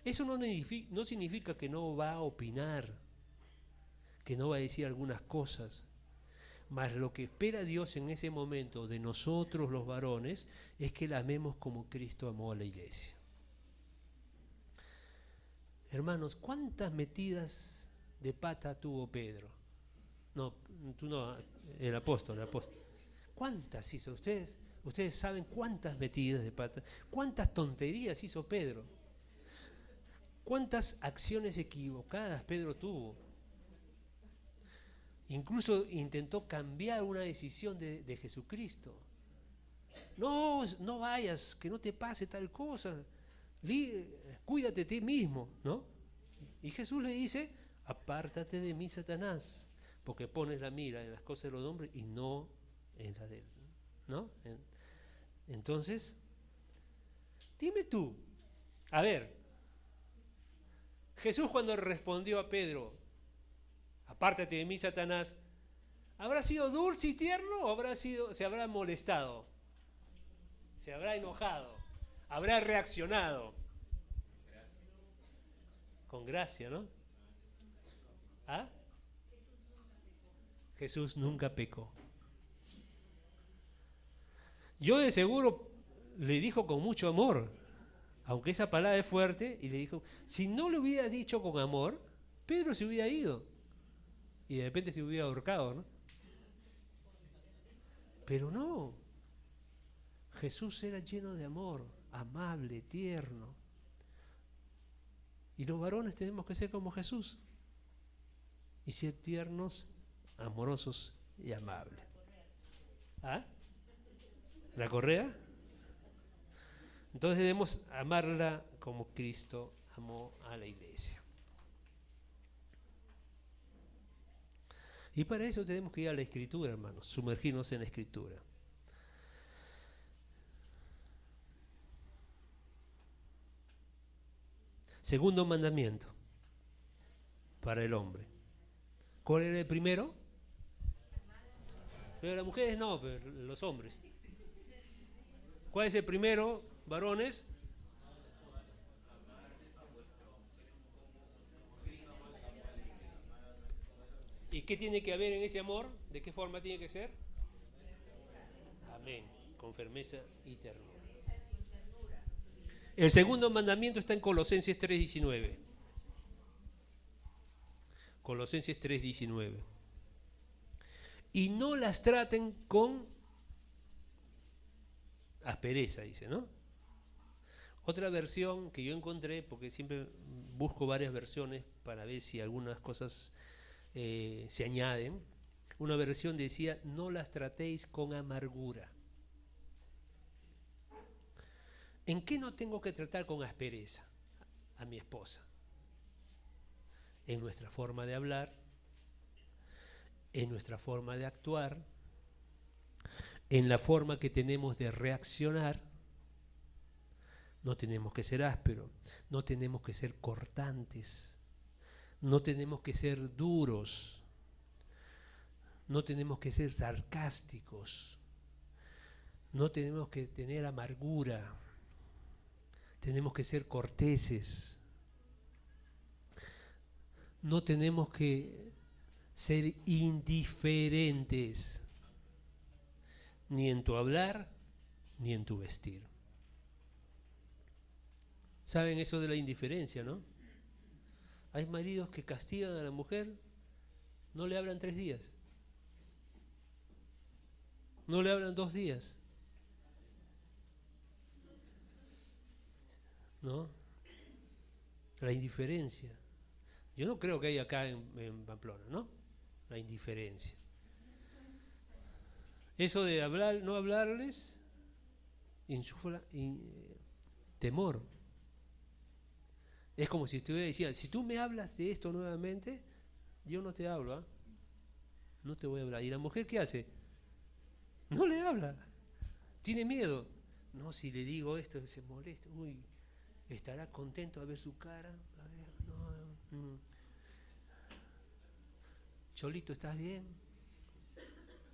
Eso no significa que no va a opinar, que no va a decir algunas cosas, mas lo que espera Dios en ese momento de nosotros los varones es que la amemos como Cristo amó a la iglesia. Hermanos, ¿cuántas metidas de pata tuvo Pedro? No, tú no, el apóstol. ¿Cuántas hizo? Ustedes saben cuántas metidas de pata, cuántas tonterías hizo Pedro, cuántas acciones equivocadas Pedro tuvo. Incluso intentó cambiar una decisión de Jesucristo. No vayas, que no te pase tal cosa. Cuídate de ti mismo, ¿no? Y Jesús le dice, apártate de mí, Satanás, porque pones la mira en las cosas de los hombres y no en la de él, ¿no? Entonces, dime tú, a ver, Jesús cuando respondió a Pedro, apártate de mí, Satanás, ¿habrá sido dulce y tierno o se habrá molestado? ¿Se habrá enojado? ¿Habrá reaccionado? Con gracia, ¿no? ¿Ah? Jesús nunca pecó. Yo de seguro le dijo con mucho amor, aunque esa palabra es fuerte, y le dijo, si no le hubiera dicho con amor, Pedro se hubiera ido y de repente se hubiera ahorcado, ¿no? Pero no, Jesús era lleno de amor, amable, tierno. Y los varones tenemos que ser como Jesús y ser tiernos, amorosos y amables. ¿Ah? ¿La correa? Entonces debemos amarla como Cristo amó a la iglesia. Y para eso tenemos que ir a la Escritura, hermanos, sumergirnos en la Escritura. Segundo mandamiento para el hombre. ¿Cuál era el primero? Pero las mujeres no, pero los hombres. ¿Cuál es el primero, varones? ¿Y qué tiene que haber en ese amor? ¿De qué forma tiene que ser? Amén, con firmeza y ternura. El segundo mandamiento está en Colosenses 3:19. Colosenses 3:19. Y no las traten con aspereza, dice, ¿no? Otra versión que yo encontré, porque siempre busco varias versiones para ver si algunas cosas se añaden. Una versión decía, no las tratéis con amargura. ¿En qué no tengo que tratar con aspereza a mi esposa? En nuestra forma de hablar, en nuestra forma de actuar, en la forma que tenemos de reaccionar. No tenemos que ser ásperos, no tenemos que ser cortantes, no tenemos que ser duros, no tenemos que ser sarcásticos, no tenemos que tener amargura, tenemos que ser corteses, no tenemos que ser indiferentes, ni en tu hablar, ni en tu vestir. ¿Saben eso de la indiferencia, no? Hay maridos que castigan a la mujer, no le hablan 3 días, no le hablan 2 días, ¿no? La indiferencia. Yo no creo que hay acá en Pamplona, ¿no? La indiferencia. Eso de hablar, no hablarles, insufla temor. Es como si estuviera diciendo, si tú me hablas de esto nuevamente, yo no te hablo, ¿eh? No te voy a hablar. ¿Y la mujer qué hace? No le habla. Tiene miedo. No, si le digo esto, se molesta. Uy, estará contento a ver su cara. No. Cholito, ¿estás bien?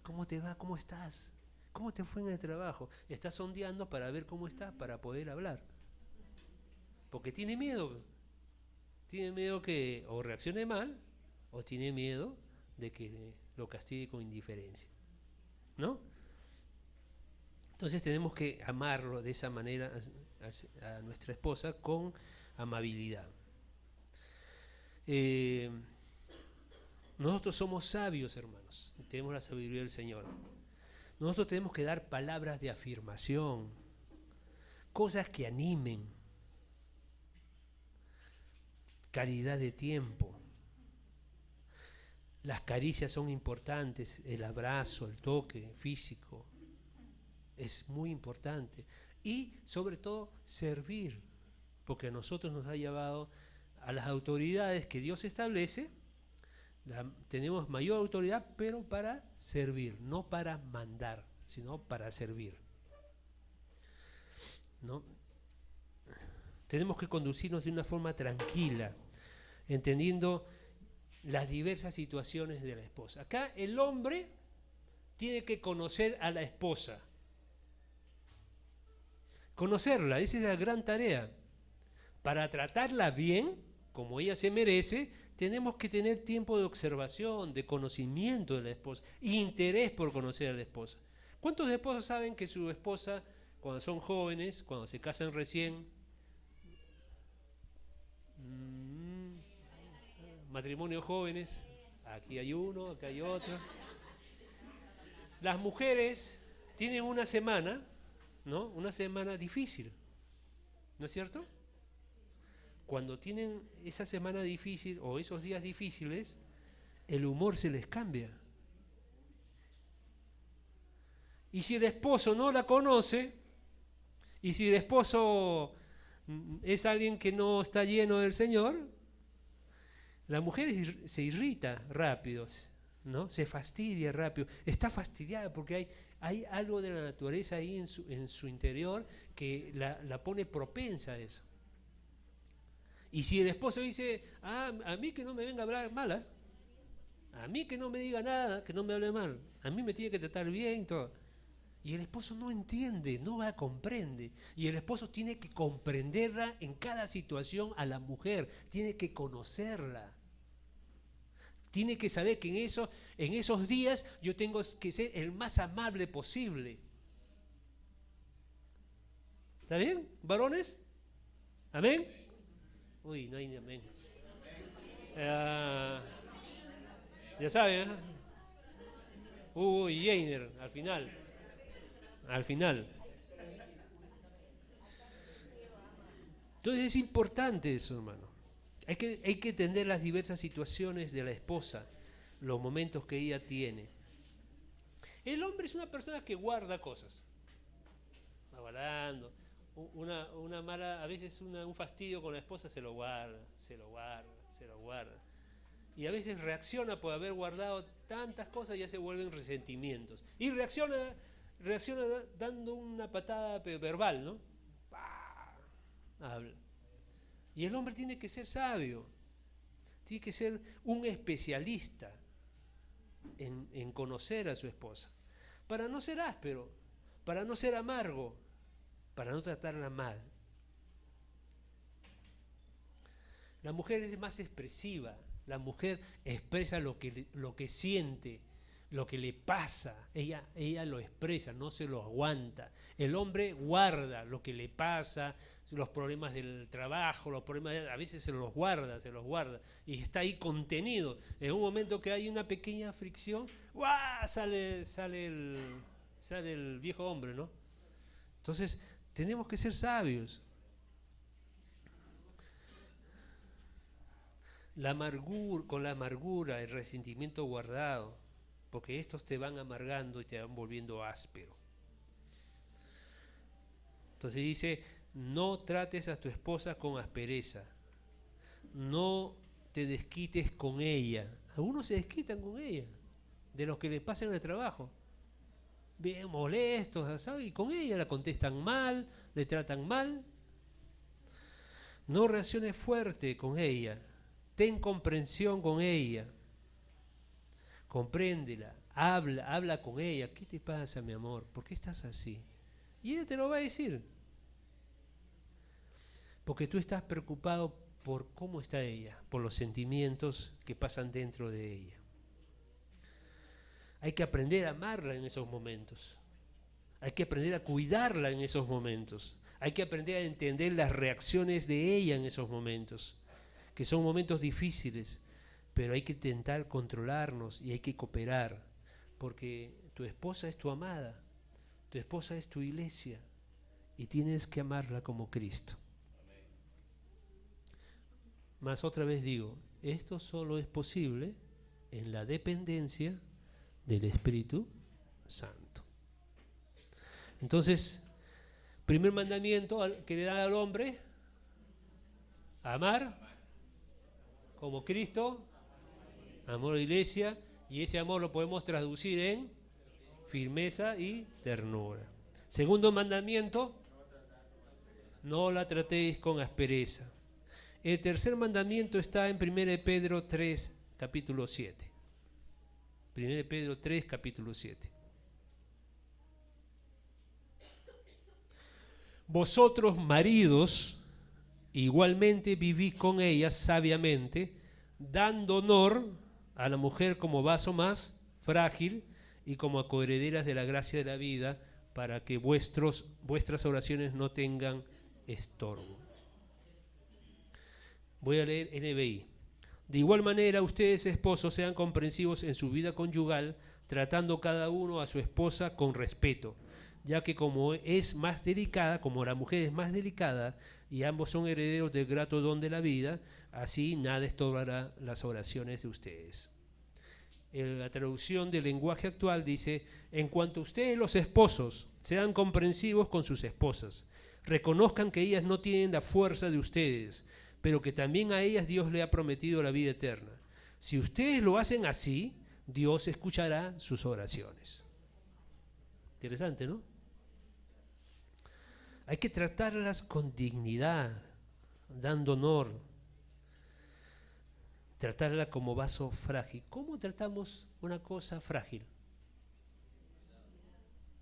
¿Cómo te va? ¿Cómo estás? ¿Cómo te fue en el trabajo? Está sondeando para ver cómo estás, para poder hablar. Porque tiene miedo. Tiene miedo que o reaccione mal, o tiene miedo de que lo castigue con indiferencia. ¿No? Entonces tenemos que amarlo de esa manera a nuestra esposa con amabilidad. Nosotros somos sabios, hermanos, tenemos la sabiduría del Señor. Nosotros tenemos que dar palabras de afirmación, cosas que animen, calidad de tiempo. Las caricias son importantes, el abrazo, el toque físico, es muy importante. Y sobre todo servir, porque a nosotros nos ha llevado a las autoridades que Dios establece. Tenemos mayor autoridad, pero para servir, no para mandar, sino para servir, ¿no? Tenemos que conducirnos de una forma tranquila, entendiendo las diversas situaciones de la esposa. Acá el hombre tiene que conocer a la esposa, conocerla, esa es la gran tarea. Para tratarla bien, como ella se merece, tenemos que tener tiempo de observación, de conocimiento de la esposa, interés por conocer a la esposa. ¿Cuántos esposos saben que su esposa, cuando son jóvenes, cuando se casan recién, matrimonios jóvenes, aquí hay uno, acá hay otro, las mujeres tienen una semana, ¿no? Una semana difícil, ¿no es cierto? Cuando tienen esa semana difícil o esos días difíciles, el humor se les cambia. Y si el esposo no la conoce, y si el esposo es alguien que no está lleno del Señor, la mujer se irrita rápido, ¿no? Se fastidia rápido, está fastidiada porque hay algo de la naturaleza ahí en su interior que la pone propensa a eso. Y si el esposo dice, a mí que no me venga a hablar mal, a mí que no me diga nada, que no me hable mal, a mí me tiene que tratar bien, todo. Y el esposo no entiende, no la comprende. Y el esposo tiene que comprenderla en cada situación a la mujer, tiene que conocerla. Tiene que saber que en esos días yo tengo que ser el más amable posible. ¿Está bien, varones? ¿Amén? Uy, no hay amén. Ya saben, ¿eh? Uy, Einer, al final. Entonces es importante eso, hermano. Hay que entender las diversas situaciones de la esposa, los momentos que ella tiene. El hombre es una persona que guarda cosas. Va guardando. Una mala, a veces un fastidio con la esposa se lo guarda. Y a veces reacciona por haber guardado tantas cosas y ya se vuelven resentimientos. Y reacciona dando una patada verbal, ¿no? Habla. Y el hombre tiene que ser sabio, tiene que ser un especialista en conocer a su esposa, para no ser áspero, para no ser amargo, para no tratarla mal. La mujer es más expresiva, la mujer expresa lo que siente, lo que le pasa, ella lo expresa, no se lo aguanta. El hombre guarda lo que le pasa, los problemas del trabajo, a veces se los guarda, y está ahí contenido. En un momento que hay una pequeña fricción, ¡guau! Sale el viejo hombre, ¿no? Entonces, tenemos que ser sabios. con la amargura, el resentimiento guardado, porque estos te van amargando y te van volviendo áspero. Entonces dice, no trates a tu esposa con aspereza, no te desquites con ella. Algunos se desquitan con ella, de los que les pasan en el trabajo, bien molestos, ¿sabes? Y con ella la contestan mal, le tratan mal. No reacciones fuerte con ella, ten comprensión con ella, compréndela, habla con ella. ¿Qué te pasa, mi amor? ¿Por qué estás así? Y ella te lo va a decir, porque tú estás preocupado por cómo está ella, por los sentimientos que pasan dentro de ella. Hay que aprender a amarla en esos momentos, hay que aprender a cuidarla en esos momentos, hay que aprender a entender las reacciones de ella en esos momentos, que son momentos difíciles, pero hay que intentar controlarnos y hay que cooperar, porque tu esposa es tu amada, tu esposa es tu iglesia y tienes que amarla como Cristo. Más otra vez digo, esto solo es posible en la dependencia del Espíritu Santo. Entonces, primer mandamiento que le da al hombre, amar como Cristo amó a la iglesia, y ese amor lo podemos traducir en firmeza y ternura. Segundo mandamiento, no la tratéis con aspereza. El tercer mandamiento está en 1 Pedro 3, capítulo 7. 1 Pedro 3, capítulo 7. Vosotros, maridos, igualmente vivís con ellas sabiamente, dando honor a la mujer como vaso más frágil y como coherederas de la gracia de la vida, para que vuestras oraciones no tengan estorbo. Voy a leer NBI. De igual manera, ustedes, esposos, sean comprensivos en su vida conyugal, tratando cada uno a su esposa con respeto, ya que como la mujer es más delicada, y ambos son herederos del grato don de la vida, así nada estorbará las oraciones de ustedes. La traducción del lenguaje actual dice: en cuanto ustedes, los esposos, sean comprensivos con sus esposas, reconozcan que ellas no tienen la fuerza de ustedes, pero que también a ellas Dios le ha prometido la vida eterna. Si ustedes lo hacen así, Dios escuchará sus oraciones. Interesante, ¿no? Hay que tratarlas con dignidad, dando honor, tratarla como vaso frágil. ¿Cómo tratamos una cosa frágil?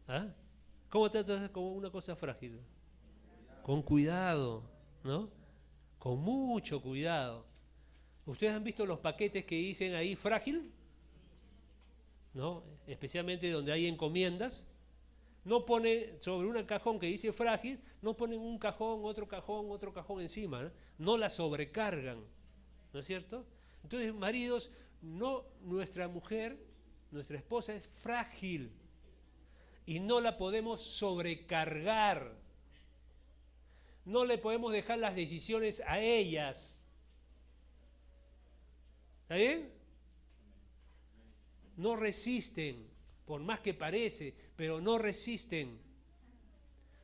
¿Ah? ¿Cómo tratas como una cosa frágil? Con cuidado, ¿no? Con mucho cuidado. ¿Ustedes han visto los paquetes que dicen ahí frágil? ¿No? Especialmente donde hay encomiendas. No pone sobre un cajón que dice frágil, no ponen un cajón, otro cajón encima, ¿no? No la sobrecargan, ¿no es cierto? Entonces, maridos, nuestra mujer, nuestra esposa es frágil y no la podemos sobrecargar. No le podemos dejar las decisiones a ellas. ¿Está bien? No resisten, por más que parece, pero no resisten.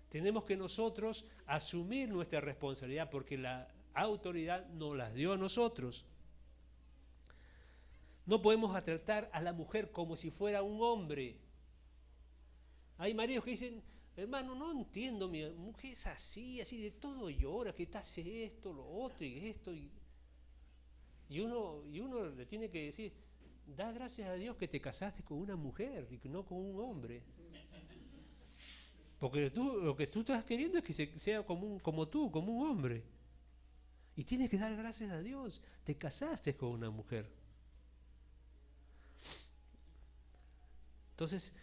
Tenemos que nosotros asumir nuestra responsabilidad, porque la autoridad nos las dio a nosotros. No podemos tratar a la mujer como si fuera un hombre. Hay maridos que dicen: hermano, no entiendo, mi mujer es así de todo llora, que te hace esto, lo otro y esto. Y uno le tiene que decir: da gracias a Dios que te casaste con una mujer y no con un hombre. Porque lo que tú estás queriendo es que sea como tú, como un hombre. Y tienes que dar gracias a Dios, te casaste con una mujer. Entonces,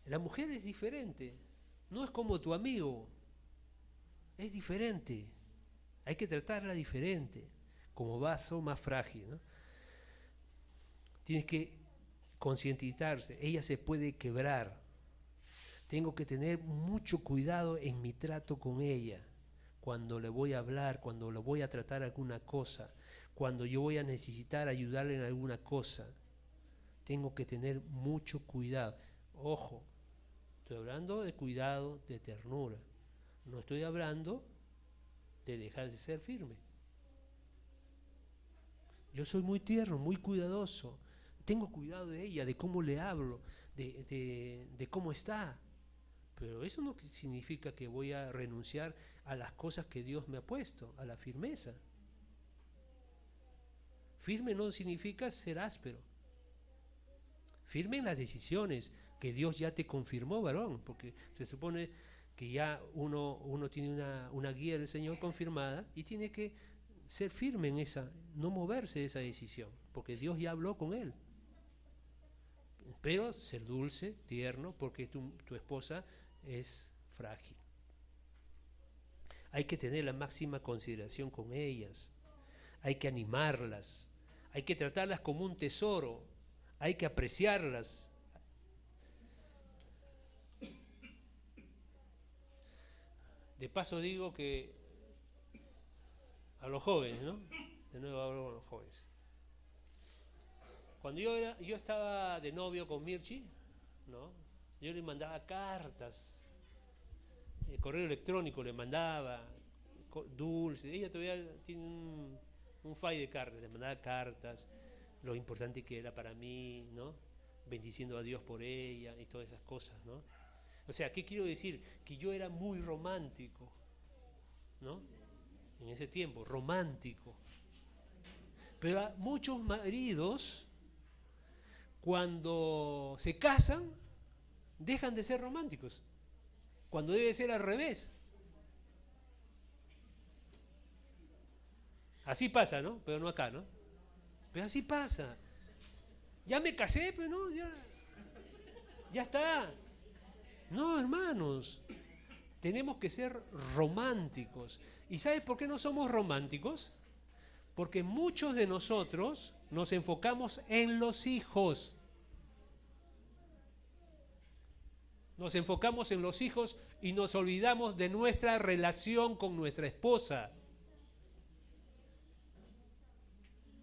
la mujer es diferente, no es como tu amigo, es diferente, hay que tratarla diferente, como vaso más frágil, ¿no? Tienes que concientizarse, ella se puede quebrar, tengo que tener mucho cuidado en mi trato con ella, cuando le voy a hablar, cuando le voy a tratar alguna cosa, cuando yo voy a necesitar ayudarle en alguna cosa. Tengo que tener mucho cuidado. Ojo, estoy hablando de cuidado, de ternura. No estoy hablando de dejar de ser firme. Yo soy muy tierno, muy cuidadoso. Tengo cuidado de ella, de cómo le hablo, de cómo está. Pero eso no significa que voy a renunciar a las cosas que Dios me ha puesto, a la firmeza. Firme no significa ser áspero. Firme en las decisiones que Dios ya te confirmó, varón, porque se supone que ya uno tiene una guía del Señor confirmada y tiene que ser firme en esa, no moverse de esa decisión, porque Dios ya habló con él. Pero ser dulce, tierno, porque tu esposa es frágil. Hay que tener la máxima consideración con ellas, hay que animarlas, hay que tratarlas como un tesoro, hay que apreciarlas. De paso digo que a los jóvenes, ¿no? De nuevo hablo con los jóvenes. Cuando yo estaba de novio con Mirchi, ¿no? Yo le mandaba cartas, correo electrónico le mandaba, dulces. Ella todavía tiene un file de cartas, le mandaba cartas, lo importante que era para mí, ¿no? Bendiciendo a Dios por ella y todas esas cosas, ¿no? O sea, ¿qué quiero decir? Que yo era muy romántico, ¿no? En ese tiempo, romántico. Pero a muchos maridos, cuando se casan, dejan de ser románticos, cuando debe ser al revés. Así pasa, ¿no? Pero no acá, ¿no? Pero así pasa. Ya me casé, pero no, ya está. No, hermanos, tenemos que ser románticos. ¿Y sabes por qué no somos románticos? Porque muchos de nosotros nos enfocamos en los hijos. Nos enfocamos en los hijos y nos olvidamos de nuestra relación con nuestra esposa.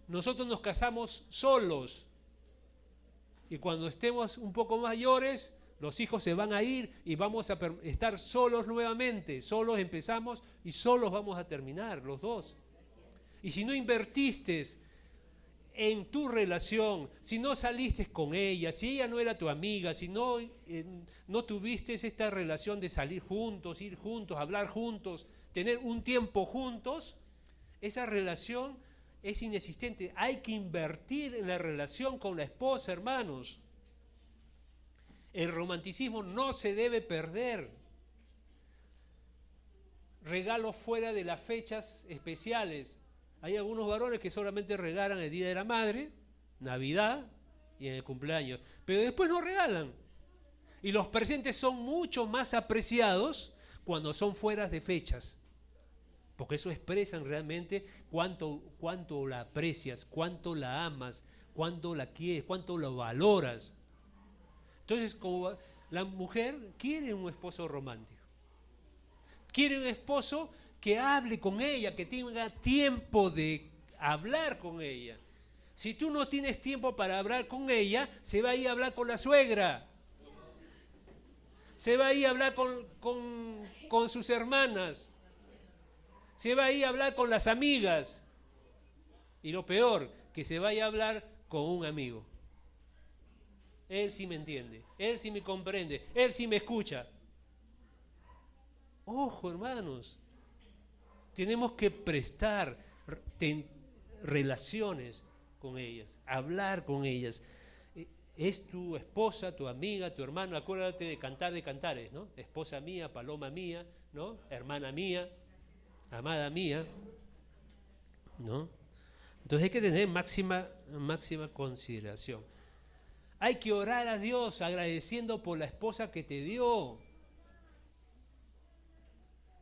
Nosotros nos casamos solos y cuando estemos un poco mayores, los hijos se van a ir y vamos a estar solos nuevamente. Solos empezamos y solos vamos a terminar, los dos. Y si no invertiste en tu relación, si no saliste con ella, si ella no era tu amiga, si no tuviste esta relación de salir juntos, ir juntos, hablar juntos, tener un tiempo juntos, esa relación es inexistente. Hay que invertir en la relación con la esposa, hermanos. El romanticismo no se debe perder. Regalos fuera de las fechas especiales. Hay algunos varones que solamente regalan el Día de la Madre, Navidad y en el cumpleaños, pero después no regalan. Y los presentes son mucho más apreciados cuando son fuera de fechas, porque eso expresan realmente cuánto la aprecias, cuánto la amas, cuánto la quieres, cuánto la valoras. Entonces, como la mujer quiere un esposo romántico, quiere un esposo que hable con ella, que tenga tiempo de hablar con ella. Si tú no tienes tiempo para hablar con ella, se va a ir a hablar con la suegra. Se va a ir a hablar con sus hermanas. Se va a ir a hablar con las amigas. Y lo peor, que se vaya a hablar con un amigo. Él sí me entiende, él sí me comprende, él sí me escucha. Ojo, hermanos. Tenemos que prestar relaciones con ellas, hablar con ellas. Es tu esposa, tu amiga, tu hermano. Acuérdate de Cantar de Cantares, ¿no? Esposa mía, paloma mía, ¿no? Hermana mía, amada mía, ¿no? Entonces hay que tener máxima consideración. Hay que orar a Dios agradeciendo por la esposa que te dio.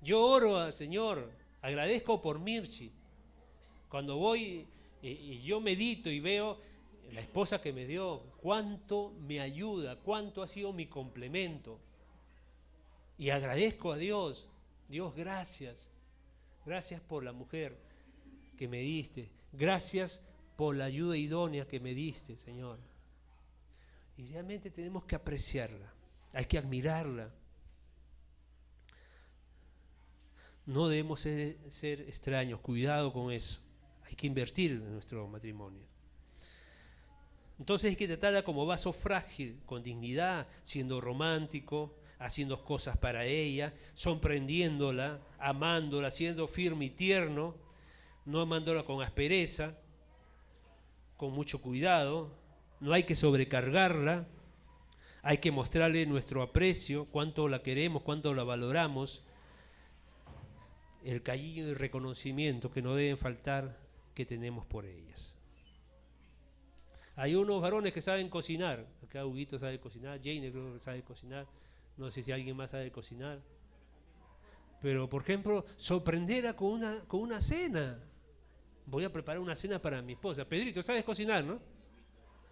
Yo oro al Señor, agradezco por Mirchi. Cuando voy y yo medito y veo la esposa que me dio, cuánto me ayuda, cuánto ha sido mi complemento. Y agradezco a Dios. Dios, gracias. Gracias por la mujer que me diste. Gracias por la ayuda idónea que me diste, Señor. Y realmente tenemos que apreciarla. Hay que admirarla. No debemos ser extraños. Cuidado con eso. Hay que invertir en nuestro matrimonio. Entonces hay que tratarla como vaso frágil, con dignidad, siendo romántico, haciendo cosas para ella, sorprendiéndola, amándola, siendo firme y tierno, no amándola con aspereza, con mucho cuidado. No hay que sobrecargarla, hay que mostrarle nuestro aprecio, cuánto la queremos, cuánto la valoramos, el cariño y el reconocimiento que no deben faltar que tenemos por ellas. Hay unos varones que saben cocinar. Acá Huguito sabe cocinar, Jane creo que sabe cocinar. No sé si alguien más sabe cocinar. Pero, por ejemplo, sorprenderla con una cena. Voy a preparar una cena para mi esposa. Pedrito, ¿sabes cocinar, no?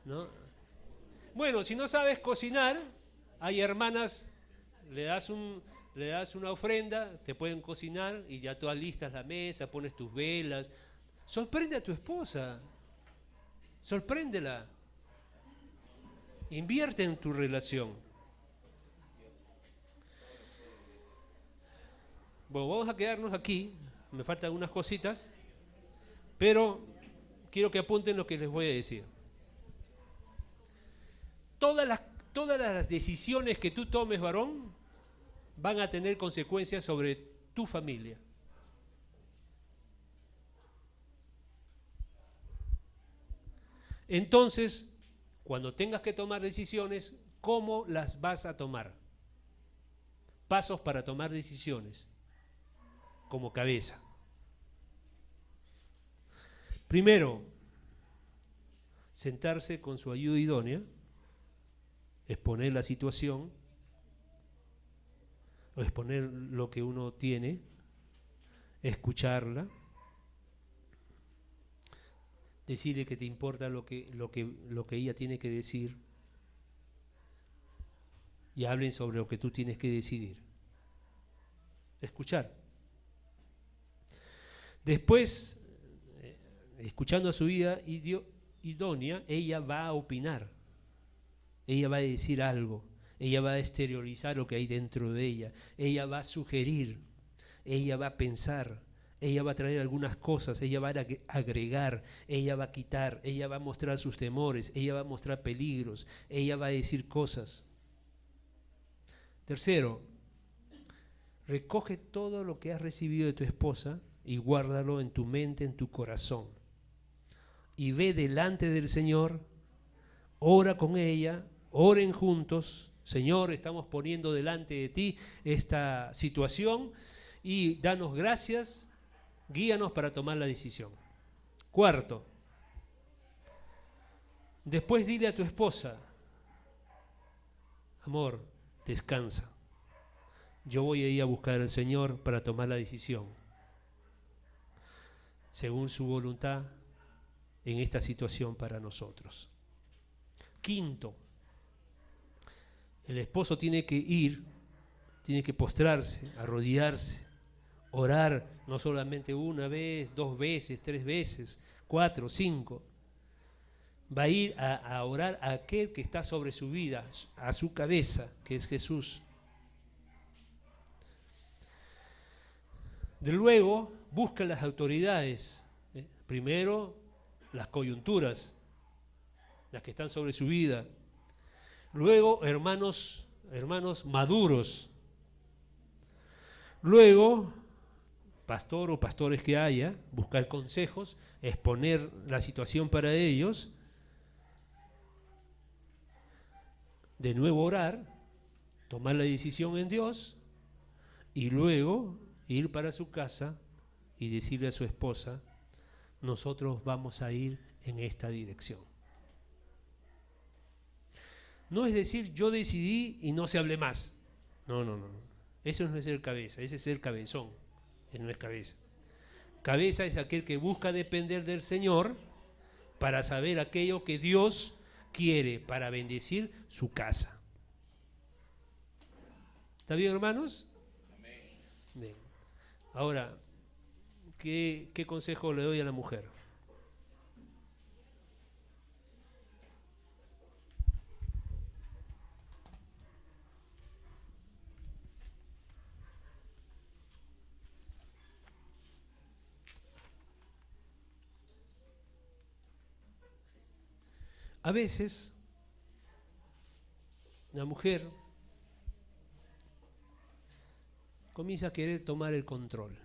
¿No? Bueno, si no sabes cocinar, hay hermanas, le das una ofrenda, te pueden cocinar y ya todas listas la mesa, pones tus velas. Sorprende a tu esposa. Sorpréndela. Invierte en tu relación. Bueno, vamos a quedarnos aquí. Me faltan algunas cositas, pero quiero que apunten lo que les voy a decir. Todas las decisiones que tú tomes, varón, van a tener consecuencias sobre tu familia. Entonces, cuando tengas que tomar decisiones, ¿cómo las vas a tomar? Pasos para tomar decisiones, como cabeza. Primero, sentarse con su ayuda idónea, exponer la situación, o exponer lo que uno tiene, escucharla, decirle que te importa lo que ella tiene que decir y hablen sobre lo que tú tienes que decidir. Escuchar. Después, escuchando a su vida idónea, ella va a opinar, ella va a decir algo, ella va a exteriorizar lo que hay dentro de ella va a sugerir, ella va a pensar, ella va a traer algunas cosas, ella va a agregar, ella va a quitar, ella va a mostrar sus temores, ella va a mostrar peligros, ella va a decir cosas. Tercero, recoge todo lo que has recibido de tu esposa y guárdalo en tu mente, en tu corazón. Y ve delante del Señor, ora con ella, oren juntos. Señor, estamos poniendo delante de ti esta situación y danos gracias, guíanos para tomar la decisión. Cuarto, después dile a tu esposa, amor, descansa. Yo voy a ir a buscar al Señor para tomar la decisión, según su voluntad, en esta situación para nosotros. Quinto, el esposo tiene que ir, tiene que postrarse, arrodillarse, orar, no solamente una vez, 2 veces, 3 veces, 4, 5. Va a ir a orar a aquel que está sobre su vida, a su cabeza, que es Jesús. De luego, busca las autoridades. Primero, las coyunturas, las que están sobre su vida. Luego, hermanos maduros. Luego, pastor o pastores que haya, buscar consejos, exponer la situación para ellos. De nuevo orar, tomar la decisión en Dios y luego ir para su casa y decirle a su esposa, nosotros vamos a ir en esta dirección. No es decir, yo decidí y no se hable más. No. Eso no es ser cabeza, ese es ser cabezón. Eso no es cabeza. Cabeza es aquel que busca depender del Señor para saber aquello que Dios quiere para bendecir su casa. ¿Está bien, hermanos? Amén. Bien. Ahora, ¿qué consejo le doy a la mujer? A veces la mujer comienza a querer tomar el control.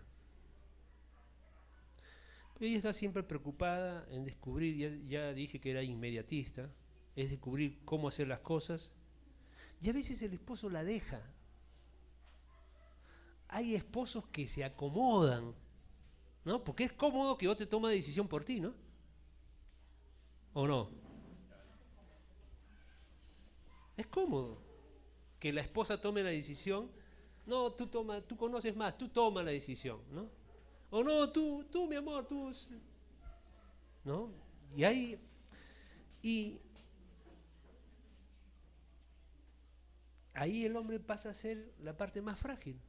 Pero ella está siempre preocupada en descubrir, ya dije que era inmediatista, es descubrir cómo hacer las cosas. Y a veces el esposo la deja. Hay esposos que se acomodan, ¿no? Porque es cómodo que otro tome decisión por ti, ¿no? ¿O no? Es cómodo que la esposa tome la decisión. No, tú conoces más, tú toma la decisión, ¿no? O no, tú, mi amor, tú, ¿no? Y ahí el hombre pasa a ser la parte más frágil.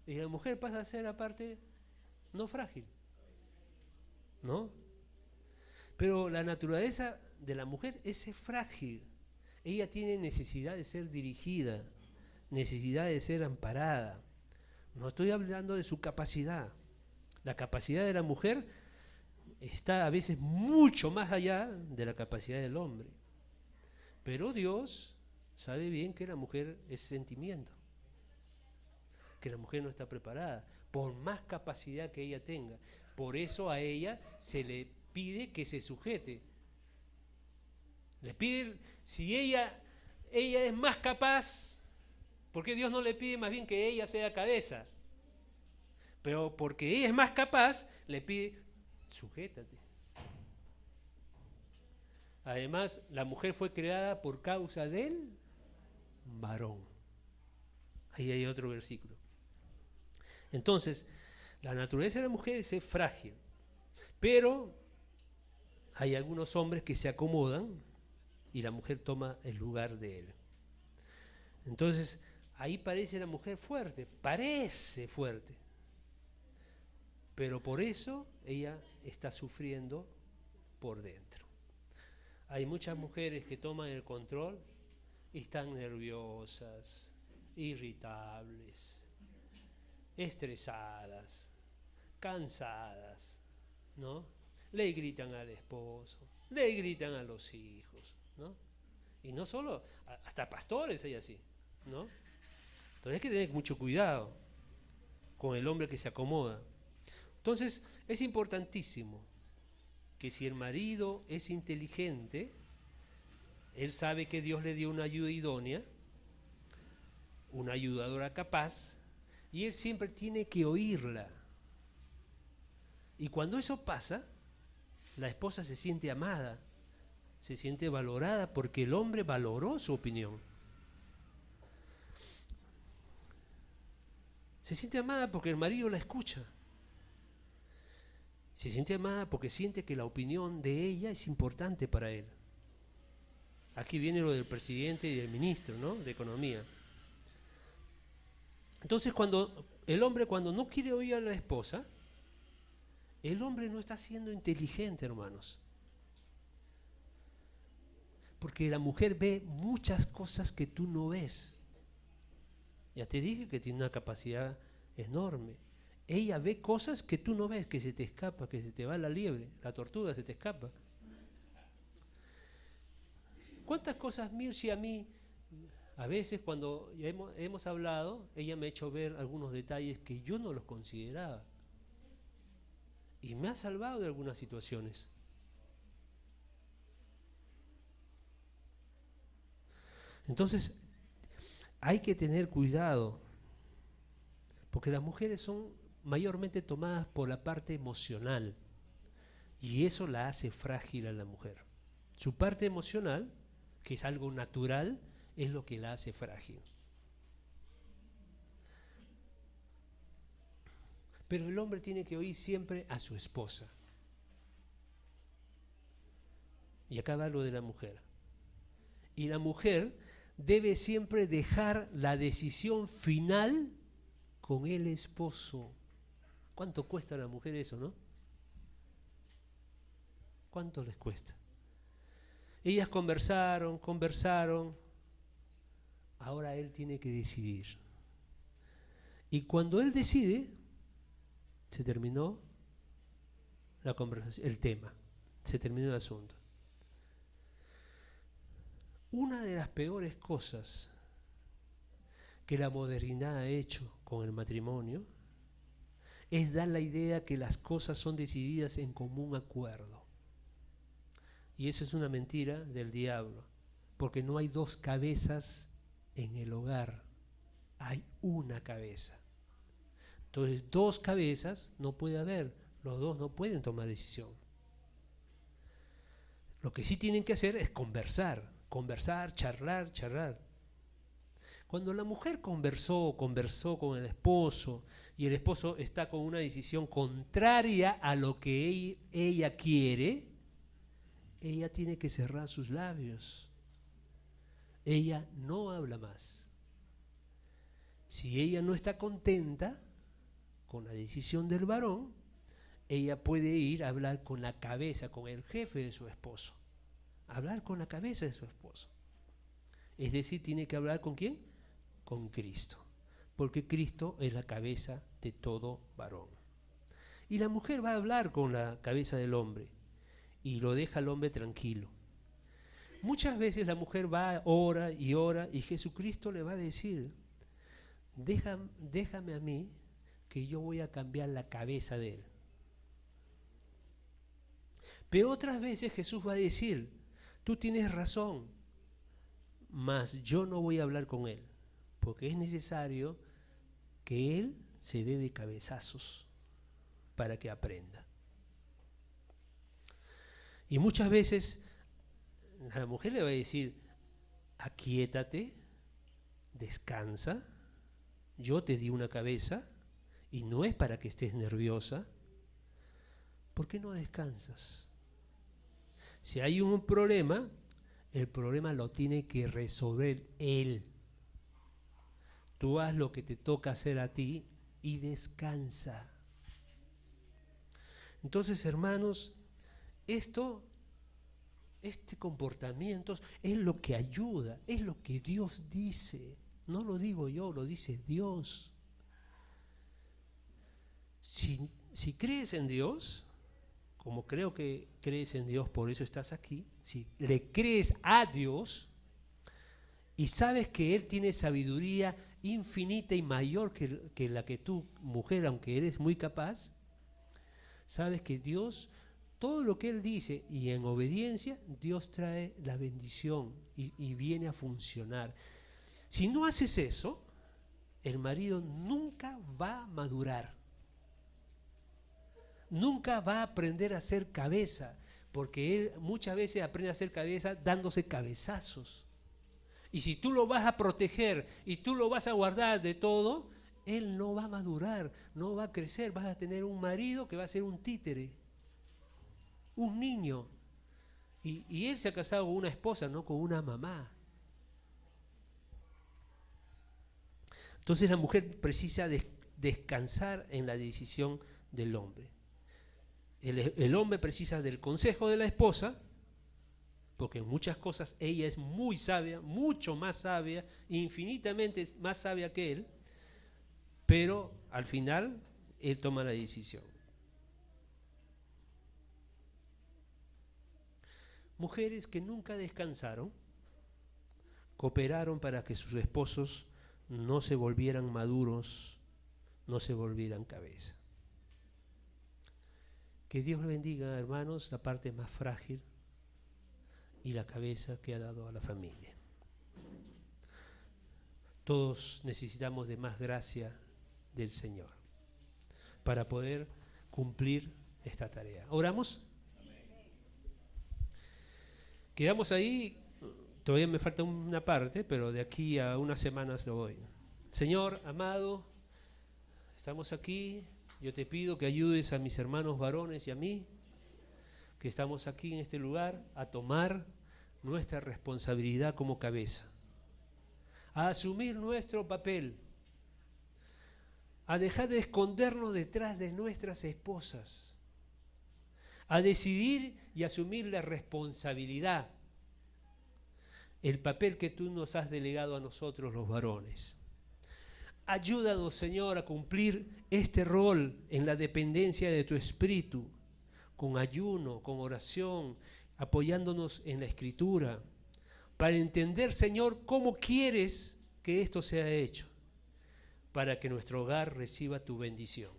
Y la mujer pasa a ser la parte no frágil, ¿no? Pero la naturaleza de la mujer es frágil. Ella tiene necesidad de ser dirigida, necesidad de ser amparada. No estoy hablando de su capacidad. La capacidad de la mujer está a veces mucho más allá de la capacidad del hombre. Pero Dios sabe bien que la mujer es sentimiento, que la mujer no está preparada, por más capacidad que ella tenga. Por eso a ella se le pide que se sujete. Le pide, si ella es más capaz, ¿por qué Dios no le pide más bien que ella sea cabeza? Pero porque ella es más capaz, le pide, sujétate. Además, la mujer fue creada por causa del varón. Ahí hay otro versículo. Entonces, la naturaleza de la mujer es frágil, pero hay algunos hombres que se acomodan y la mujer toma el lugar de él. Entonces, ahí parece la mujer fuerte, parece fuerte, pero por eso ella está sufriendo por dentro. Hay muchas mujeres que toman el control y están nerviosas, irritables, estresadas, cansadas, ¿no? Le gritan al esposo, le gritan a los hijos, ¿no? Y no solo, hasta pastores hay así, ¿no? Entonces hay que tener mucho cuidado con el hombre que se acomoda. Entonces es importantísimo que si el marido es inteligente, él sabe que Dios le dio una ayuda idónea, una ayudadora capaz, y él siempre tiene que oírla. Y cuando eso pasa, la esposa se siente amada, se siente valorada, porque el hombre valoró su opinión. Se siente amada porque el marido la escucha. Se siente amada porque siente que la opinión de ella es importante para él. Aquí viene lo del presidente y del ministro, ¿no? De Economía. Entonces, cuando el hombre no quiere oír a la esposa, el hombre no está siendo inteligente, hermanos. Porque la mujer ve muchas cosas que tú no ves. Ya te dije que tiene una capacidad enorme. Ella ve cosas que tú no ves, que se te escapa, que se te va la liebre, la tortuga se te escapa. ¿Cuántas cosas Mirci a mí, a veces cuando ya hemos hablado, ella me ha hecho ver algunos detalles que yo no los consideraba? Y me ha salvado de algunas situaciones. Entonces, hay que tener cuidado, porque las mujeres son mayormente tomadas por la parte emocional, y eso la hace frágil a la mujer. Su parte emocional, que es algo natural, es lo que la hace frágil. Pero el hombre tiene que oír siempre a su esposa. Y acá va lo de la mujer. Y la mujer debe siempre dejar la decisión final con el esposo. ¿Cuánto cuesta a la mujer eso, no? ¿Cuánto les cuesta? Ellas conversaron, ahora él tiene que decidir. Y cuando él decide, se terminó la conversación, el tema, se terminó el asunto. Una de las peores cosas que la modernidad ha hecho con el matrimonio es dar la idea que las cosas son decididas en común acuerdo. Y eso es una mentira del diablo, porque no hay dos cabezas en el hogar, hay una cabeza. Entonces, dos cabezas no puede haber, los dos no pueden tomar decisión. Lo que sí tienen que hacer es conversar, charlar. Cuando la mujer conversó con el esposo y el esposo está con una decisión contraria a lo que ella quiere, ella tiene que cerrar sus labios. Ella no habla más. Si ella no está contenta con la decisión del varón, ella puede ir a hablar con la cabeza, con el jefe de su esposo. Hablar con la cabeza de su esposo. Es decir, tiene que hablar ¿con quién? Con Cristo. Porque Cristo es la cabeza de todo varón. Y la mujer va a hablar con la cabeza del hombre y lo deja al hombre tranquilo. Muchas veces la mujer va, ora y Jesucristo le va a decir, déjame a mí que yo voy a cambiar la cabeza de él. Pero otras veces Jesús va a decir, tú tienes razón, mas yo no voy a hablar con él, porque es necesario que él se dé de cabezazos para que aprenda. Y muchas veces a la mujer le va a decir, aquíétate, descansa, yo te di una cabeza y no es para que estés nerviosa. ¿Por qué no descansas? Si hay un problema, el problema lo tiene que resolver él. Tú haz lo que te toca hacer a ti y descansa. Entonces, hermanos, este comportamiento es lo que ayuda, es lo que Dios dice. No lo digo yo, lo dice Dios. Si crees en Dios, como creo que crees en Dios, por eso estás aquí, si le crees a Dios y sabes que Él tiene sabiduría infinita y mayor que la que tú, mujer, aunque eres muy capaz, sabes que Dios, todo lo que Él dice y en obediencia, Dios trae la bendición y viene a funcionar. Si no haces eso, el marido nunca va a madurar. Nunca va a aprender a hacer cabeza, porque él muchas veces aprende a hacer cabeza dándose cabezazos. Y si tú lo vas a proteger y tú lo vas a guardar de todo, él no va a madurar, no va a crecer. Vas a tener un marido que va a ser un títere, un niño. Y él se ha casado con una esposa, no con una mamá. Entonces la mujer precisa descansar en la decisión del hombre. El hombre precisa del consejo de la esposa, porque en muchas cosas ella es muy sabia, mucho más sabia, infinitamente más sabia que él, pero al final él toma la decisión. Mujeres que nunca descansaron, cooperaron para que sus esposos no se volvieran maduros, no se volvieran cabeza. Que Dios bendiga, hermanos, la parte más frágil y la cabeza que ha dado a la familia. Todos necesitamos de más gracia del Señor para poder cumplir esta tarea. ¿Oramos? Quedamos ahí, todavía me falta una parte, pero de aquí a unas semanas lo voy. Señor, amado, estamos aquí. Yo te pido que ayudes a mis hermanos varones y a mí, que estamos aquí en este lugar, a tomar nuestra responsabilidad como cabeza, a asumir nuestro papel, a dejar de escondernos detrás de nuestras esposas, a decidir y asumir la responsabilidad, el papel que tú nos has delegado a nosotros los varones. Ayúdanos, Señor, a cumplir este rol en la dependencia de tu Espíritu, con ayuno, con oración, apoyándonos en la Escritura, para entender, Señor, cómo quieres que esto sea hecho, para que nuestro hogar reciba tu bendición,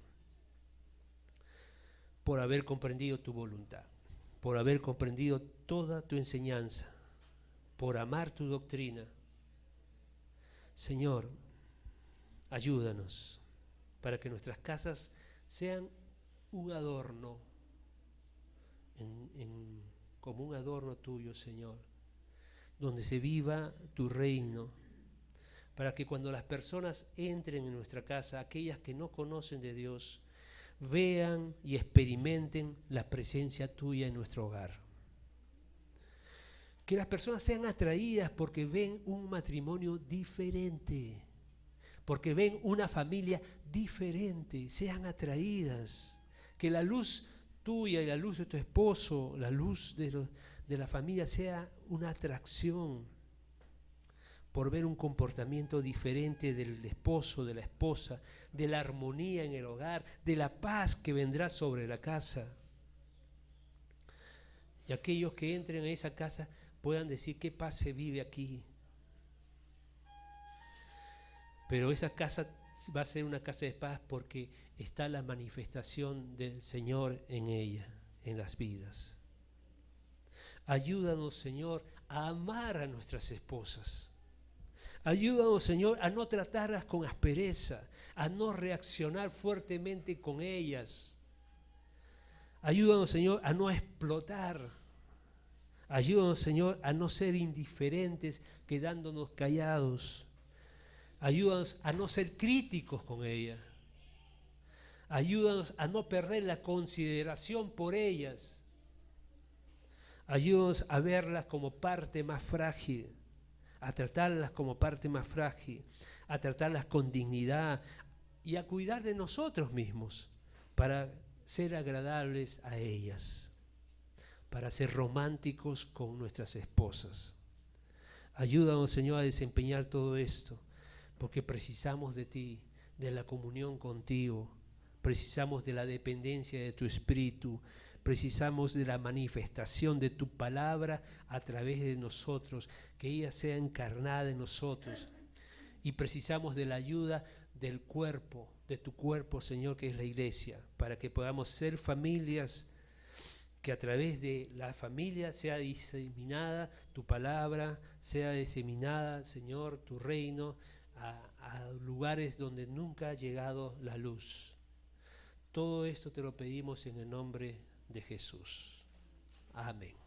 por haber comprendido tu voluntad, por haber comprendido toda tu enseñanza, por amar tu doctrina. Señor, ayúdanos para que nuestras casas sean un adorno, como un adorno tuyo, Señor, donde se viva tu reino, para que cuando las personas entren en nuestra casa, aquellas que no conocen de Dios, vean y experimenten la presencia tuya en nuestro hogar. Que las personas sean atraídas porque ven un matrimonio diferente, porque ven una familia diferente, sean atraídas. Que la luz tuya y la luz de tu esposo, la luz de la familia sea una atracción por ver un comportamiento diferente del esposo, de la esposa, de la armonía en el hogar, de la paz que vendrá sobre la casa. Y aquellos que entren a esa casa puedan decir qué paz se vive aquí. Pero esa casa va a ser una casa de paz porque está la manifestación del Señor en ella, en las vidas. Ayúdanos, Señor, a amar a nuestras esposas. Ayúdanos, Señor, a no tratarlas con aspereza, a no reaccionar fuertemente con ellas. Ayúdanos, Señor, a no explotar. Ayúdanos, Señor, a no ser indiferentes, quedándonos callados. Ayúdanos a no ser críticos con ella. Ayúdanos a no perder la consideración por ellas. Ayúdanos a verlas como parte más frágil, a tratarlas como parte más frágil, a tratarlas con dignidad y a cuidar de nosotros mismos para ser agradables a ellas, para ser románticos con nuestras esposas. Ayúdanos, Señor, a desempeñar todo esto, porque precisamos de ti, de la comunión contigo, precisamos de la dependencia de tu Espíritu, precisamos de la manifestación de tu palabra a través de nosotros, que ella sea encarnada en nosotros, y precisamos de la ayuda del cuerpo, de tu cuerpo, Señor, que es la iglesia, para que podamos ser familias, que a través de la familia sea diseminada tu palabra, sea diseminada, Señor, tu reino, a lugares donde nunca ha llegado la luz. Todo esto te lo pedimos en el nombre de Jesús. Amén.